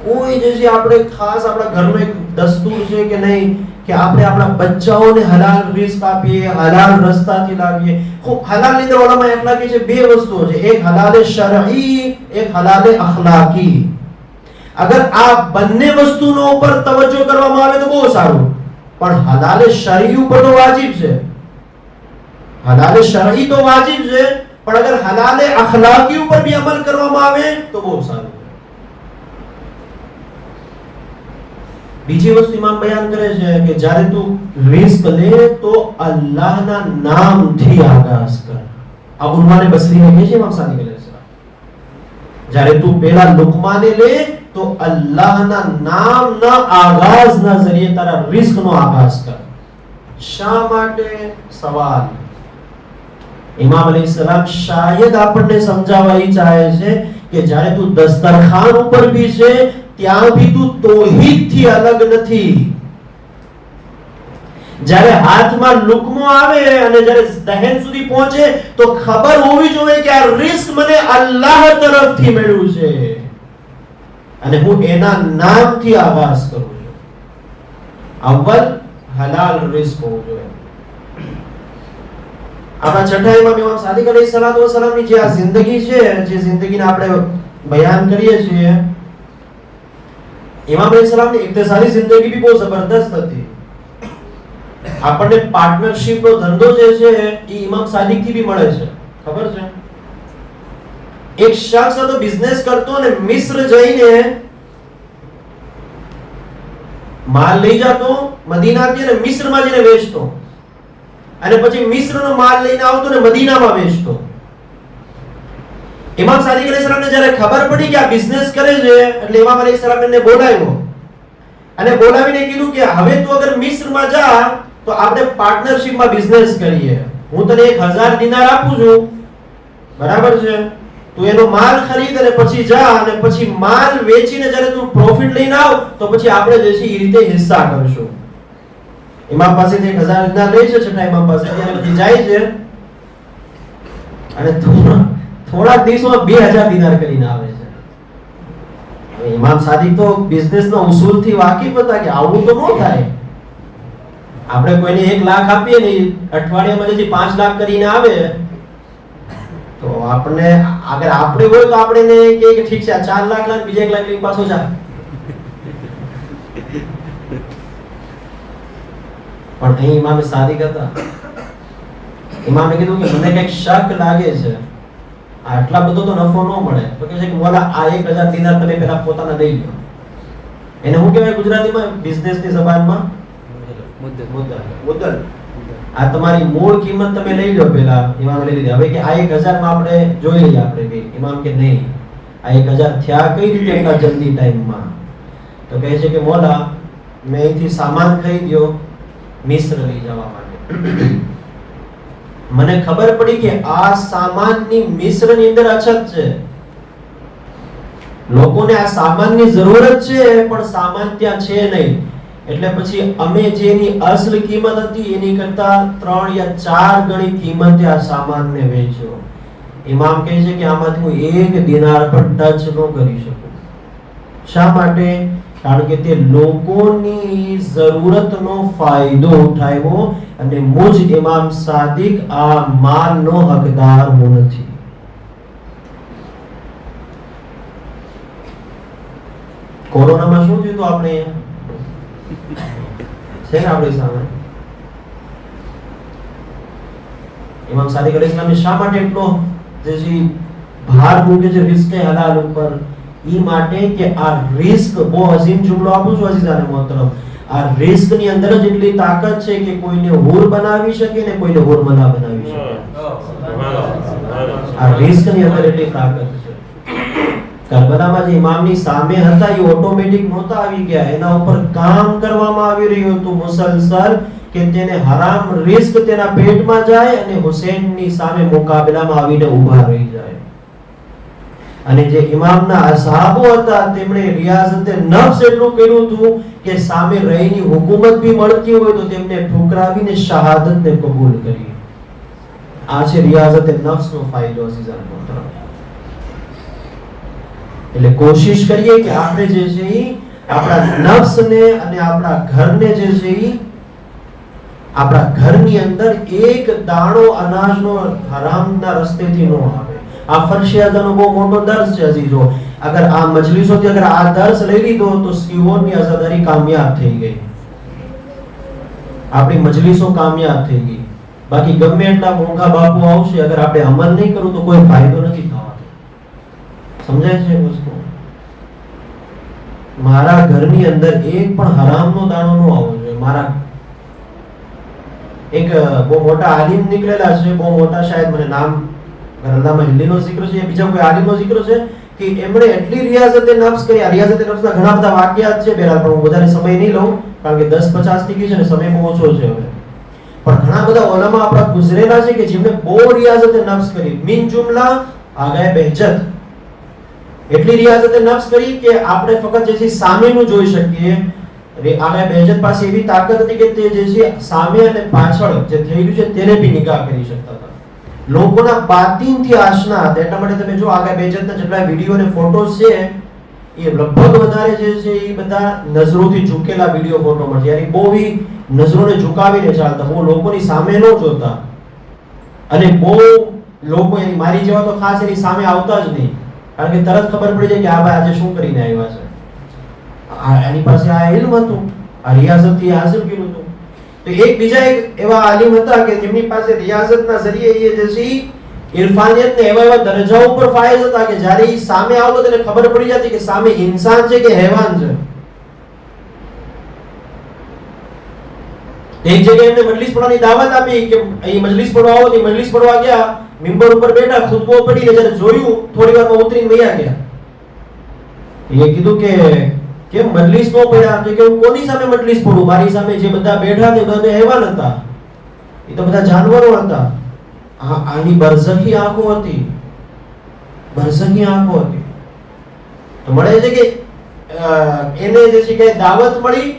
કોઈ જે છે આપણે ખાસ આપણા ઘરનો એક દસ્તુર છે કે નહીં કે આપણે આપણા બચ્ચાઓને હલાલ રિસ્ક આપીએ, હલાલ રસ્તાથી લાવીએ. ખૂબ હલાલ ની અંદર ઓલામાં એટલા કે છે 2 વસ્તુઓ છે, એક હલાલ શરઈ, એક હલાલ અખલાકી. અગર આ બંને વસ્તુનો ઉપર તવજ્જો કરવામાં આવે તો બહુ સારું, પણ હલાલ શરઈ ઉપર તો વાજિબ છે. હલાલ શરઈ તો વાજિબ છે, પણ અગર હલાલ અખલાકી ઉપર भी અમલ કરવામાં આવે તો બહુ સારું. બીજી વસ્તુ ઇમામ બયાન કરે છે કે જ્યારે તું રિસ્ક લે તો અલ્લાહના નામથી આગાઝ કર. આ ઉન્વાને બસરીને કહે છે ઇમામ સાદિક અલૈહિસ્સલામ. જ્યારે તું પહેલા લુકમાને લે તો અલ્લાહના નામના આગાઝના ઝરીએ તારા રિસ્કનો આગાઝ કર. શા માટે? સવાલ. ઇમામ અલૈહિસ્સલામ શાયદ આપણને સમજાવવા ઈ ચાહે છે કે જ્યારે તું દસ્તરખાન ઉપર ભી છે ત્યાં ભી તું તૌહીદથી અલગ નથી. જ્યારે હાથમાં લુકમો આવે અને જ્યારે દહેન સુધી પહોંચે તો ખબર હોવી જોઈએ કે આ રિસ્ક મને અલ્લાહ તરફથી મળ્યું છે અને હું એના નામથી આગાઝ કરું છું. અવ્વલ હલાલ રિસ્ક હોવું જોઈએ. આપણા છઠ્ઠા ઇમામ સાદિક અલૈહિસ્સલામની જે આ જિંદગી છે, જે જિંદગીને આપણે બયાન કરીએ છીએ, ઇમામ અલૈહિસ્સલામની ઇક્તિસાદી જિંદગી भी બહુ જબરદસ્ત હતી. આપણને પાર્ટનરશિપનો ધંધો જે છે એ ઇમામ સાદિક થી भी મળે છે. ખબર છે? એક શખ્સ હતો બિઝનેસ કરતો અને મિસ્ર જઈને માલ લઈ જતો મદીનાથી અને મિસ્રમાં જઈને વેચતો અને પછી મિસ્રનો માલ લઈને આવતો ને મદીનામાં વેચતો. ઇમામ સાદિક અલૈહિસ્સલામને જ્યારે ખબર પડી કે આ બિઝનેસ કરે છે એટલે ઇમામ અલૈહિસ્સલામ એને બોલાવ્યો અને બોલાવીને કીધું કે હવે તું અગર મિસ્રમાં જા તો આપણે પાર્ટનરશિપમાં બિઝનેસ કરીએ. હું તને 1000 દિનાર આપું છું, બરાબર છે, તું એનો માલ ખરીદ અને પછી જા અને પછી માલ વેચીને જ્યારે તું પ્રોફિટ લઈને આવ તો પછી આપણે જે છે એ રીતે હિસ્સા કરશું. ઇમામ પાસેથી 1000 દિનાર લે છે છઠ્ઠા ઇમામ પાસેથી અને પછી જાય છે અને થોડા દિવસોમાં 2000 દિનાર કરીને આવે છે. હવે ઇમામ સાદિક તો બિઝનેસના ઉસૂલથી વાકેફ હતા કે આવું તો ન થાય. આપણે કોઈને 1 લાખ આપીએ ને અઠવાડિયામાં જે 5 લાખ કરીને આવે તો આપણે અગર આપણે હોય તો આપણે ને કે ઠીક છે આ 4 લાખ લાખ બીજા 1 લાખ લઈને પાછો જા. પણ અહીં ઇમામ સાદિક હતા. ઇમામે કીધું કે મને કંઈક શક લાગે છે, આટલા બધો તો નફો ન મળે. તો કહે છે કે મોલા આ 1000 દિનાર તમે પહેલા પોતાના લઈ લો. એને શું કહેવાય ગુજરાતીમાં બિઝનેસની zબાનમાં મુદ્દલ. આ તમારી મૂળ કિંમત તમે લઈ લો પહેલા. ઇમામ લઈ લીધી. હવે કે આ 1000 માં આપણે જોઈ લઈએ આપણે કે ઇમામ કે નહીં આ 1000 થયા કઈ રીતે એટલા જલ્દી ટાઈમમાં. તો કહે છે કે મોલા મેં અહીંથી સામાન ખરીદ્યો મિસ્ર લઈ જવા માટે. મને ખબર પડી કે આ સામાનની મિસ્રની અંદર અછત છે, લોકોને આ સામાનની જરૂરત છે પણ સામાન ત્યાં છે નહીં. એટલે પછી અમે જેની અસલ કિંમત હતી એની કરતા 3 યા 4 ગણી કિંમતે આ સામાનને વેચ્યો. ઇમામ કહે છે કે આમાંથી હું 1 દિનાર પણ ટચ ન કરી શકું. શા માટે? કારણ કે તે લોકોની જરૂરતનો ફાયદો ઉઠાવ્યો અને મુજ ઇમામ સાદિક આ માલનો હકદાર હું નથી. કોરોનામાં શું થયું તો આપણે છે ને આપણી સામે ઇમામ સાદિક અલૈહિસ્સલામે શા માટે એટલો જે ભાર મૂકે છે રિસ્કે હલાલ ઉપર? ઈ માટે કે આ રિસ્ક બહુ અઝીમ જુમલો આપું છું અઝીઝ અને મોહતરમ. આ રિસ્ક ની અંદર જ એટલી તાકાત છે કે કોઈને હુર બનાવી શકે ને કોઈને હુરમલા બનાવી શકે. આ રિસ્ક ની અંદર એટલી તાકાત છે. કરબલામાં જે ઇમામની સામે હતા એ ઓટોમેટિક નહોતા આવી ગયા, એના ઉપર કામ કરવામાં આવી રહ્યું હતું મુસલસલ કે તેને હરામ રિસ્ક તેના પેટમાં જાય અને હુસૈનની સામે મુકાબલામાં આવીને ઊભા રહી જાય. અને જે ઇમામના અસહાબો હતા તેમણે રિયાઝતે નફ્સ એટલું કર્યું હતું કે સામે રહીની હુકુમત ભી મળતી હોય તો તેમને ઠુકરાવીને શહાદતને કબૂલ કરી. આ છે રિયાઝતે નફ્સનો ફાયદો અઝીઝાન મોહતરમ. એટલે કોશિશ કરીએ કે આપણે જે છે ઈ આપણા નફ્સને અને આપણા ઘરને જે છે ઈ આપણા ઘરની અંદર એક દાણો અનાજનો હરામના રસ્તેથી ન આવે. આ ફરશિયાદાનો બહુ મોટો દર્સ છે અઝીઝો. અગર આ મજલિસોથી અગર આ દર્સ લઈ લીધો તો સ્કીવોની આઝાદારી કામયાબ થઈ ગઈ, આપણી મજલિસો કામયાબ થઈ ગઈ. બાકી ગમે એટલા મોંઘા બાપુ આવશે અગર આપણે અમલ નહીં કરું તો કોઈ ફાયદો નથી થવાનો. સમજાય છે વસ્તુ? મારા ઘરની અંદર એક પણ હરામનો દાણો ન આવવો જોઈએ. મારા એક બહુ મોટા આલિમ નીકળેલા છે, બહુ મોટા, શાયદ મને નામ અલ્લામા હિલ્લીનો zikr છે, બીજા કોઈ આલિમનો zikr છે કે એમણે એટલી રિયાઝતે નફ્સ કરી. આ રિયાઝતે નફ્સના ઘણા બધા વાક્યાત છે, બહેરહાલ પણ હું વધારે સમય નહીં લઉં કારણ કે 10:50 થઈ ગઈ છે ને સમય બહુ ઓછો છે હવે. પણ ઘણા બધા ઉલમા આપણા ગુજરેલા છે કે જેમણે બહુ રિયાઝતે નફ્સ કરી. મિન જુમલા આગાએ બહેજત. એટલી રિયાઝતે નફ્સ કરી કે આપણે ફક્ત જે છે સામેનું જોઈ શકીએ. આગાએ બહેજત પાસે એવી તાકાત હતી કે તે જે છે સામે અને પાછળ જે થઈ રહ્યું છે તેને બી નિગાહ કરી શકતા હતા. લોકોના બાતિનથી આશના હતા. એટલા માટે તમે જો આગળ બેજતના જેટલા વિડિયો અને ફોટોસ છે એ લગભગ વધારે જે છે એ બધા નજરોથી ઝૂકેલા વિડિયો ફોટો મળશે. યાની બહુ નજરોને ઝુકાવીને ચાલતા, બહુ લોકોની સામે ન જોતા અને બહુ લોકો એની મારી જેવા તો ખાસ એની સામે આવતા જ નહીં કારણ કે તરત ખબર પડી જાય કે આ ભાઈ આજે શું કરીને આવ્યા છે. એની પાસે આ ઇલ્મ હતું, આ રિયાઝતથી હાસિલ કર્યું હતું. તો એક બીજા એક એવા આલિમ હતા કે જેમની પાસે રિયાઝતના જરીએ એ જે છે ઇરફાનિયતને એવા દરજાઓ ઉપર ફાયદ હતા કે જ્યારે એ સામે આવતો તેને ખબર પડી જતી કે સામે ઇન્સાન છે કે હેવાન છે. એક જગ્યાએ એમને મજલિસ પડવાની દાવત આપી કે અહીં મજલિસ પડવા આવો. મજલિસ પડવા ગયા, મિંબર ઉપર બેઠા, ખુતબો પડીને જ્યારે જોયું થોડી વારમાં ઉતરીને વયા ગયા. એ કીધું કે કેમ મજલિસ નો પડ્યા? તો કે હું કોની સામે મજલિસ પડું? મારી સામે જે બધા બેઠા તે બધા હેવાન હતા, એ તો બધા જાનવરો હતા. આની બરઝખી આંખો હતી, બરઝખી આંખો હતી. તો મળે છે કે એને જે છે કે દાવત મળી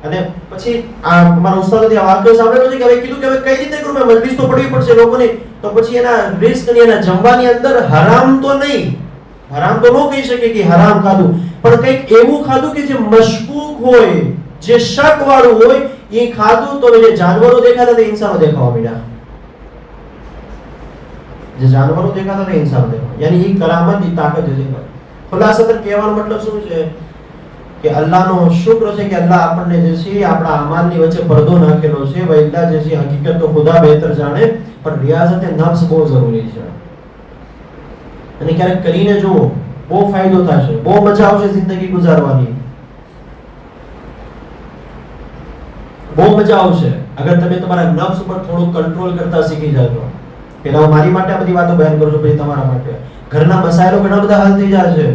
અને પછી આ મારા ઉસ્તાદે આ વાક્ય સાંભળેલો છે કે હવે કીધું કે હવે કઈ રીતે કરું, મેં મજલિસ તો પડવી પડશે લોકોને. તો પછી એના રિસ્ક ની એના જમવાની અંદર હરામ તો નહીં, હરામ તો ન કહી શકે કે હરામ ખાધું, પણ કંઈક એવું ખાધું કે જે મશકૂક હોય, જે શક વાળું હોય એ ખાધું. તો જે જાનવરો દેખાતા તે ઇન્સાનો દેખાવા માંડ્યા, જે જાનવરો દેખાતા તે ઇન્સાનો દેખાવા, યાની એ કરામત, એ તાકાત છે. ખુલાસતર કહેવાનો મતલબ શું છે કે અલ્લાહનો શુક્ર છે કે અલ્લાહ આપણને જે છે આપણા અમાલની વચ્ચે પડદો નાખેલો છે. વૈદા જે છે હકીકત તો ખુદા બહેતર જાણે, પણ રિયાઝતે નફ્સ બહુ જરૂરી છે. અને ક્યારેક કરીને જુઓ, બહુ ફાયદો થશે, બહુ મજા આવશે જિંદગી ગુજારવાની, બહુ મજા આવશે અગર તમે તમારા નફ્સ ઉપર થોડું કંટ્રોલ કરતા શીખી જાજો. પેલા હું મારી માટે આ બધી વાતો બયાન કરું છું, પછી તમારા માટે. ઘરના મસાયલો ઘણા બધા હલ થઈ જશે.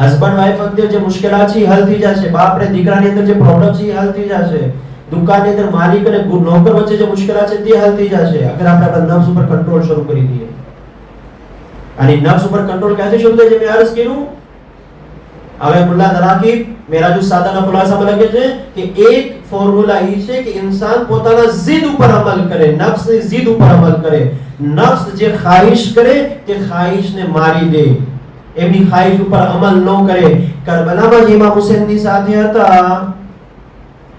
હસબન્ડ વાઈફ વચ્ચે જે મુશ્કેલાત છે હલ થઈ જશે. બાપ અને દીકરાની અંદર જે પ્રોબ્લેમ છે હલ થઈ જશે. દુકાનની અંદર માલિક અને નોકર વચ્ચે જે મુશ્કેલાત છે તે હલ થઈ જશે અગર આપણે આપણા નફ્સ ઉપર કંટ્રોલ શરૂ કરી દઈએ. અને નફ્સ ઉપર કંટ્રોલ ક્યાંથી શરૂ થાય છે? મેં અર્ઝ કર્યું, હવે મુલ્લા દરાકી મેરા જો સાદાના ખુલાસામાં લખે છે કે એક ફોર્મ્યુલા એ છે કે ઇન્સાન પોતાના જીદ ઉપર અમલ કરે, નફ્સની જીદ ઉપર અમલ કરે. નફ્સ જે ખ્વાહિશ કરે તે ખ્વાહિશને મારી દે, એમની ખ્વાહિશ ઉપર અમલ ન કરે. કરબલામાં જે ઇમામ હુસૈનની સાથે હતા,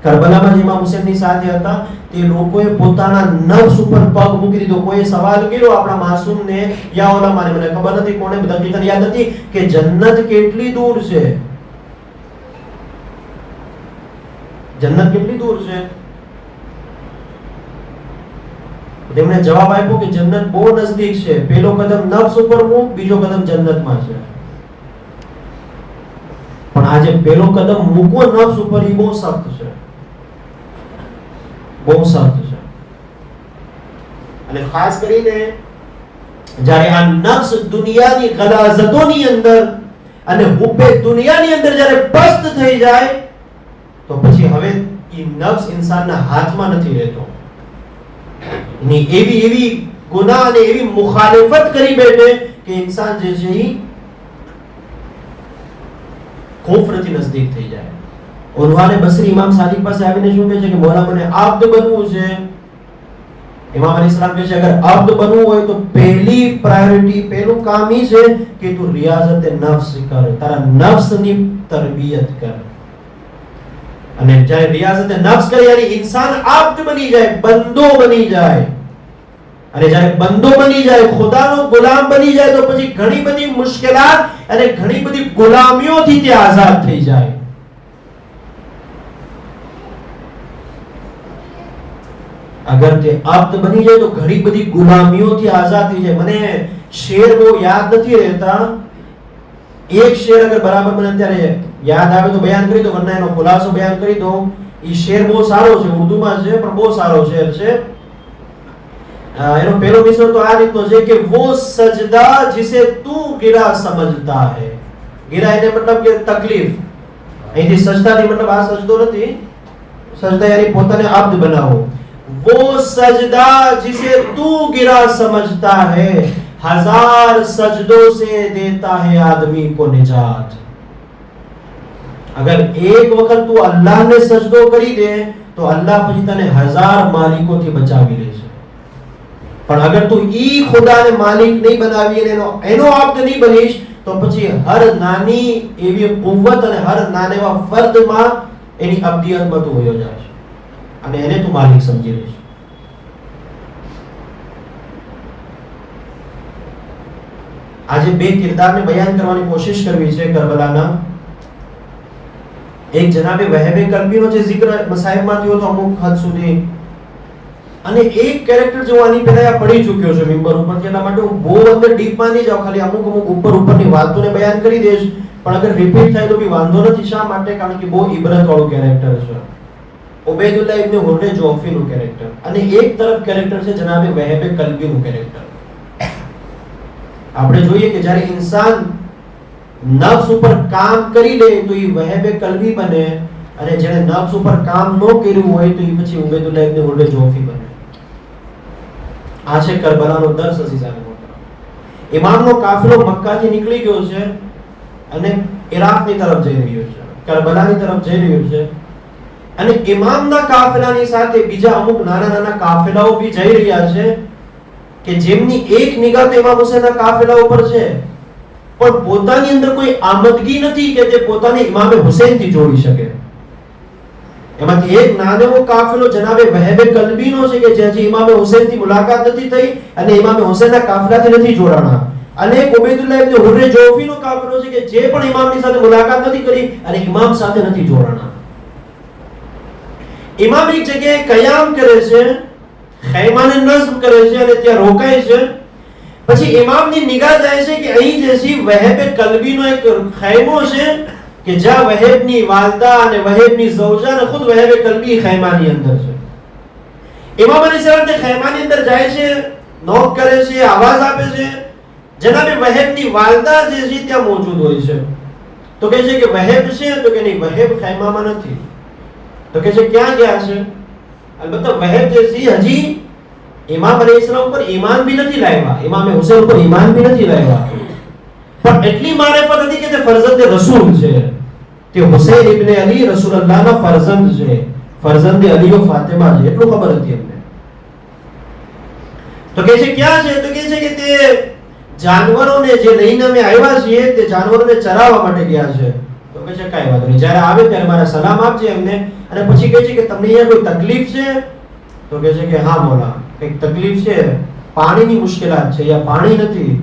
કરબલામાં જે ઇમામ હુસૈનની સાથે હતા, તે લોકોએ પોતાના નફ્સ ઉપર પગ મૂકી દીધો. કોઈ સવાલ કર્યો આપણા માસૂમને, યા ઓલામાને, મને ખબર નથી કોને, હકીકત યાદ નથી, કે જન્નત કેટલી દૂર છે, જન્નત કેટલી દૂર છે? તેમણે જવાબ આપ્યો કે જન્નત બહુ નજદીક છે. પહેલો કદમ નફ્સ ઉપર મૂક, બીજો કદમ જન્નતમાં છે. પણ આજે પહેલો કદમ મૂકવો નફ્સ ઉપર એ બહુ સખ્ત છે, બહુ સખ્ત છે. અને ખાસ કરીને જ્યારે આ નફ્સ દુનિયાની ગલાઝતોની અંદર અને હુબ્બે દુનિયાની અંદર જ્યારે પસ્ત થઈ જાય તો પછી હવે એ નફ્સ ઇન્સાનના હાથમાં નથી રહેતો. ની એવી ગુનાહ અને એવી મુખાલિફત કરી બેઠે કે ઇન્સાન જે છે એ કુફરથી નજદીક થઈ જાય. ઉન્વાને બસરી ઇમામ સાદિક પાસે આવીને શું કહે છે કે મોલા મને આબ્દ બનવું છે. ઇમામ અલીસલામ કહે છે અગર આબ્દ બનવું હોય તો પહેલી પ્રાયોરિટી, પહેલું કામ એ છે કે તું રિયાઝત નફ્સ કર, તારા નફ્સની તરબિયત કર. અને જ્યારે રિયાઝત નફ્સ કરે યાની ઇન્સાન આબ્દ બની જાય, બંદો બની જાય. અને જ્યારે બંદો બની જાય, ખુદાનો ગુલામ બની જાય તો પછી ઘણી બધી મુશ્કેલાત અને ઘણી બધી ગુલામીઓથી તે આઝાદ થઈ જાય. અગર તે આબ્દ બની જાય તો ઘણી બધી ગુલામીઓથી આઝાદ થઈ જાય. મને શેર બહુ યાદ નથી રહેતા, એક શેર અગર બરાબર મને અત્યારે યાદ આવે તો બયાન કરી દો, વરના એનો ખુલાસો બયાન કરી દો. એ શેર બહુ સારો છે, ઉર્દુમાં છે પણ બહુ સારો શેર છે. એનો પહેલો મિસર તો આ રીતનો છે કે वो सजदा जिसे तू गिरा समझता है. गिरा એટલે મતલબ કે તકલીફ. અહીંથી સજદાની મતલબ આ સજદો નથી, સજદા યાની પોતાને આબ્દ બનાવો. वो सजदा जिसे तू गिरा समझता है हजार सजदों से देता है आदमी को निजात. अगर एक वक्त तू अल्लाह ने सजदो કરી દે તો અલ્લાહ પછી તને હજાર માલિકોથી બચાવી લે છે. પણ અગર તું ઈ ખુદાને માલિક નહીં બનાવી અને એનો આબ્દ નહીં બનીશ તો પછી હર નાની એવી કુવત અને હર નાના એવા ફર્દમાં એની અબ્દિયતમાં તું હોયો જાય અને એને તું માલિક સમજી લેશ. આજે બે કિરદારને બયાન કરવાની કોશિશ કરવી છે કરબલાના. એક જનાબે વહેબે કલ્બીનો જે zikr મસાઈબમાં થયો તો અમુક હદ સુધી, અને એક કેરેક્ટર જો આની પહેલા પડી ચૂક્યો છે મિંબર ઉપર, એટલા માટે હું બહુ અંદર ડીપમાં નહીં જાઉં, ખાલી અમુક ઉપરની વાતોને બયાન કરી દઈશ. પણ અગર રિપીટ થાય તો બી વાંધો નથી. શા માટે? કારણ કે બહુ ઇબરત વાળું કેરેક્ટર છે. ઉબૈદુલ્લાહ ઇબ્ન હુર્રે જોફીનું કેરેક્ટર, અને એક તરફ કેરેક્ટર છે જનાબે વહેબે કલ્બીનું કેરેક્ટર. આપણે જોઈએ કે જ્યારે ઇન્સાન નફ્સ ઉપર કામ કરી લે તો એ વહેબે કલ્બી બને, અને જેને નફ્સ ઉપર કામ ન કર્યું હોય તો એ પછી ઉબૈદુલ્લાહ ઇબ્ન હુર્રે જોફી બને. આ છે કરબલાનો દર્શ અઝીઝાન મોહતરમ. ઇમામનો કાફિલો મક્કાથી નીકળી ગયો છે અને ઇરાકની તરફ જઈ રહ્યો છે, કરબલાની તરફ જઈ રહ્યો છે. અને ઇમામના કાફિલાની સાથે બીજા અમુક નાના નાના કાફિલાઓ બી જઈ રહ્યા છે કે જેમની એક નિગાહ તો ઇમામ હુસૈનના કાફિલા ઉપર છે, પણ પોતાની અંદર કોઈ આમદગી નથી કે તે પોતાને ઇમામે હુસૈનથી જોડી શકે. એમાંથી એક નાનો કાફિલો જનાબે વહેબે કલ્બીનો છે કે જે હજી ઇમામે હુસૈનથી મુલાકાત નથી થઈ અને ઇમામે હુસૈનના કાફિલાથી નથી જોડાણા. અને એક ઉબૈદુલ્લાહ ઇબ્ન હુર્રે જોફીનો કાફિલો છે કે જે પણ ઇમામની સાથે મુલાકાત નથી કરી અને ઇમામ સાથે નથી જોડાણા. ઇમામ એક જગ્યાએ કયામ કરે છે, ખૈમાને નઝમ કરે છે અને ત્યાં રોકાય છે. પછી ઇમામની નિગાહ જાય છે કે અહીં જે છે વહેબે કલ્બીનો એક ખૈમો છે કે જ્યાં વહેબની વાલદા અને વહેબની ઝૌજા અને ખુદ વહેબે કલ્બી ખૈમાની અંદર છે. ઇમામ અલીસલામ તે ખૈમાની અંદર જાય છે, નોક કરે છે, આવાજ આપે છે. જનાબે વહેબની વાલદા જે છે ત્યાં મોજૂદ હોય છે. તો કહે છે કે વહેબ છે? તો કે નહીં, વહેબ ખૈમામાં નથી. તો કહે છે ક્યાં ગયા છે? અલબત્ત વહેબ જે છે હજી ઇમામ અલીસલામ પર ઈમાન બી નથી લાવ્યા, ઇમામે હુસૈન પર ઈમાન બી નથી લાવ્યા, પણ એટલી મારિફત હતી કે તે ફરઝંદ રસૂલ છે. તે હુસૈન ઇબ્ન અલી રસૂલુલ્લાહના ફરઝંદ છે, ફરઝંદ અલી ઓ ફાતિમા છે, એટલું ખબર હતી એમને. તો કહે છે ક્યાં છે? તો કહે છે કે તે જાનવરોને જે લઈને અમે આવ્યા છીએ તે જાનવરોને ચરાવવા માટે ગયા છે. તો કહે છે કાંઈ વાંધો નહીં, જ્યારે આવે ત્યારે મારા સલામ આપજે એમને. અને પછી કહે છે કે તમને અહીંયા કોઈ તકલીફ છે? તો કહે છે કે હા મોલા, કંઈક તકલીફ છે, પાણીની મુશ્કેલાત છે, યા પાણી નથી.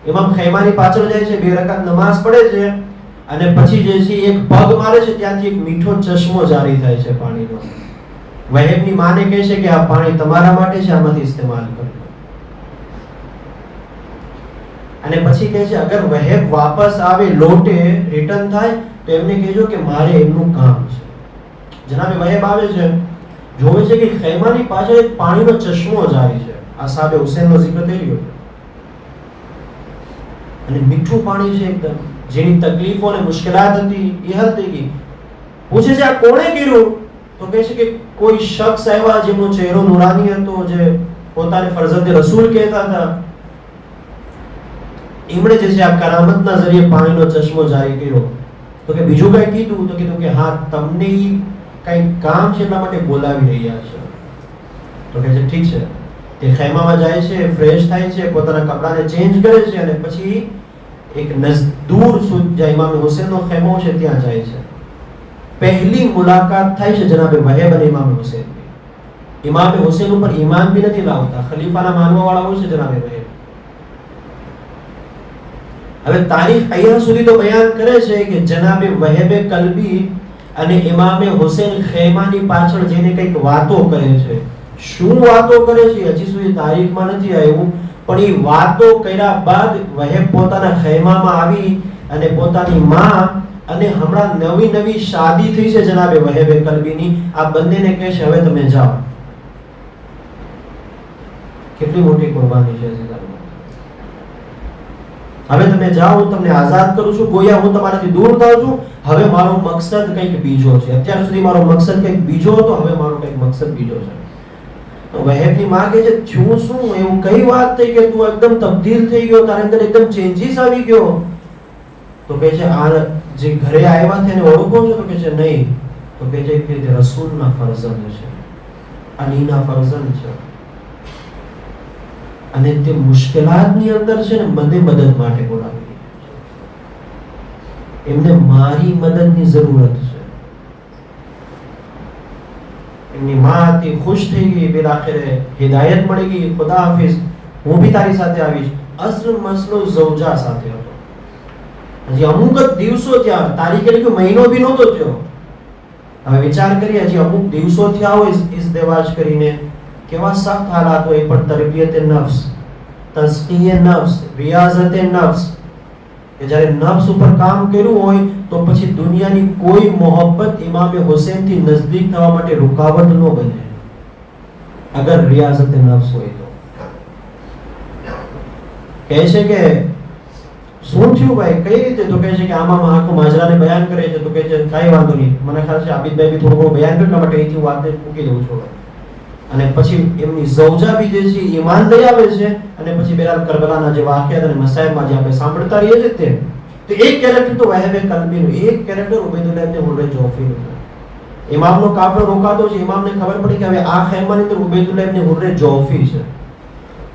ઇમામ ખૈમાની પાછળ જાય છે, 2 રકાત નમાઝ પડે છે અને પછી જે છે એક પગ મારે છે, ત્યાંથી એક મીઠો ચશ્મો જારી થાય છે પાણીનો. વહેબની માને કહે છે કે આ પાણી તમારા માટે છે, આમાંથી ઇસ્તેમાલ કરો. અને પછી કહે છે અગર વહેબ વાપસ આવે, લોટે, રિટર્ન થાય તો એમને કહેજો કે મારે એમનું કામ છે. જનાબે વહેબ આવે છે, જોવે છે કે ખૈમાની પાછળ એક પાણીનો ચશ્મો જારી છે. આ સાહેબ હુસૈનનો zikr થઈ રહ્યો છે અને મીઠું પાણી છે એકદમ, જેની તકલીફો અને મુશ્કેલાત હતી એ હલ થઈ ગઈ. પૂછે છે આ કોણે કર્યું? તો કહે છે કે કોઈ શખ્સ આવ્યા જેમનો ચહેરો નુરાની હતો, જે પોતાને ફરઝંદ રસૂલ કહેતા હતા. એમણે જે છે આ કરામતના જરીએ પાણીનો ચશ્મો જારી કર્યો. તો કે બીજું કઈ કીધું? તો કીધું કે હા, તમને કઈ કામ છે એટલા માટે બોલાવી રહ્યા છે. તો કહે છે ઠીક છે. તે ખૈમામાં જાય છે, ફ્રેશ થાય છે, પોતાના કપડાને ચેન્જ કરે છે અને પછી એક દૂર જ્યાં ઇમામ હુસૈનનો ખૈમો છે ત્યાં જાય છે. પહેલી મુલાકાત થાય છે જનાબે વહેબ અને ઇમામ હુસૈનની. ઇમામ હુસૈન ઉપર ઈમાન બી નથી લાવતા, ખલીફાના માનવા વાળા હોય છે જનાબે વહેબ. હવે તારીખ અહીંયા સુધી તો બયાન કરે છે કે જનાબે વહેબે કલ્બી અને ઇમામે હુસૈન ખૈમાની પાછળ જઈને કંઈક વાતો કરે છે. શું વાતો કરે છે હજી સુધી તારીખમાં નથી આવ્યું, પણ એ વાતો કર્યા બાદ વહેબ પોતાના ખૈમામાં આવી અને પોતાની માં અને હમણાં નવી શાદી થઈ છે જનાબે વહેબે કલ્બીની, આ બંનેને કહે છે હવે તમે જાઓ. કેટલી મોટી કુરબાની છે. હવે તમે જાઓ, હું તમને આઝાદ કરું છું, ગોયા હું તમારાથી દૂર થાઉં છું. હવે મારો મકસદ કંઈક બીજો છે. અત્યાર સુધી મારો મકસદ કંઈક બીજો હતો, હવે મારો કંઈક મકસદ બીજો છે. તો વહેબની માં કહે છે છું શું, એવું કઈ વાત થઈ કે તું એકદમ તબદીલ થઈ ગયો, તારી અંદર એકદમ ચેન્જીસ આવી ગયો? તો કહે છે આ જે ઘરે આવ્યા છે એને ઓળખો છો? તો કહે છે નહીં. તો કહે છે કે તે રસૂલના ફરઝંદ છે, અલીના ફરઝંદ છે અને તે મુશ્કેલાતની અંદર છે ને મને મદદ માટે બોલાવી. એમને મારી મદદની જરૂરત છે. એમની માં હતી, ખુશ થઈ ગઈ, બિલાખિરે હિદાયત મળી ગઈ, ખુદા હાફિઝ, હું બી તારી સાથે આવીશ. અસલ મસલો ઝૌજા સાથે હતો. હજી અમુક જ દિવસો ત્યાં, તારીખે લખ્યું મહિનો બી નહોતો થયો. હવે વિચાર કરીએ, હજી અમુક દિવસો થયા હોય ઇઝદિવાજ કરીને, કેવા સખ્ત હાલાત હોય, પણ તરબિયત નફ્સ, તઝકિયે નફ્સ, રિયાઝત નફ્સ, કે જ્યારે નફ્સ ઉપર કામ કર્યું હોય તો પછી દુનિયાની કોઈ મોહબ્બત ઇમામે હુસૈનથી નજદીક થવા માટે રૂકાવટ ન બને, અગર રિયાઝત નફ્સ હોય તો. કહે છે કે શું થયું ભાઈ, કઈ રીતે? તો કહે છે કે આમાં આખું માજરાને બયાન કરે છે. તો કહે છે કાંઈ વાંધો નહીં, મને ખ્યાલ છે આબિદભાઈ બી થોડું ઘણું બયાન કર્યું, એટલા માટે અહીંથી વાતને મૂકી દઉં છું. અને પછી એમની ઝૌજા બી જે છે ઈમાન લઈ આવે છે, અને પછી બેલાલ કરબલાના જે વાકિયાત અને મસાઈલમાં જે આપણે સાંભળતા રહીએ છીએ તે તો એક કેરેક્ટર તો વહેબે કલ્બીનું, એક કેરેક્ટર ઉબૈદુલ્લાહ ઇબ્ન હુર્ર જોફીનું. ઇમામનો કાફલો રોકાતો છે, ઇમામને ખબર પડી કે હવે આ ખૈમાની અંદર ઉબૈદુલ્લાહ ઇબ્ન હુર્ર જોફી છે.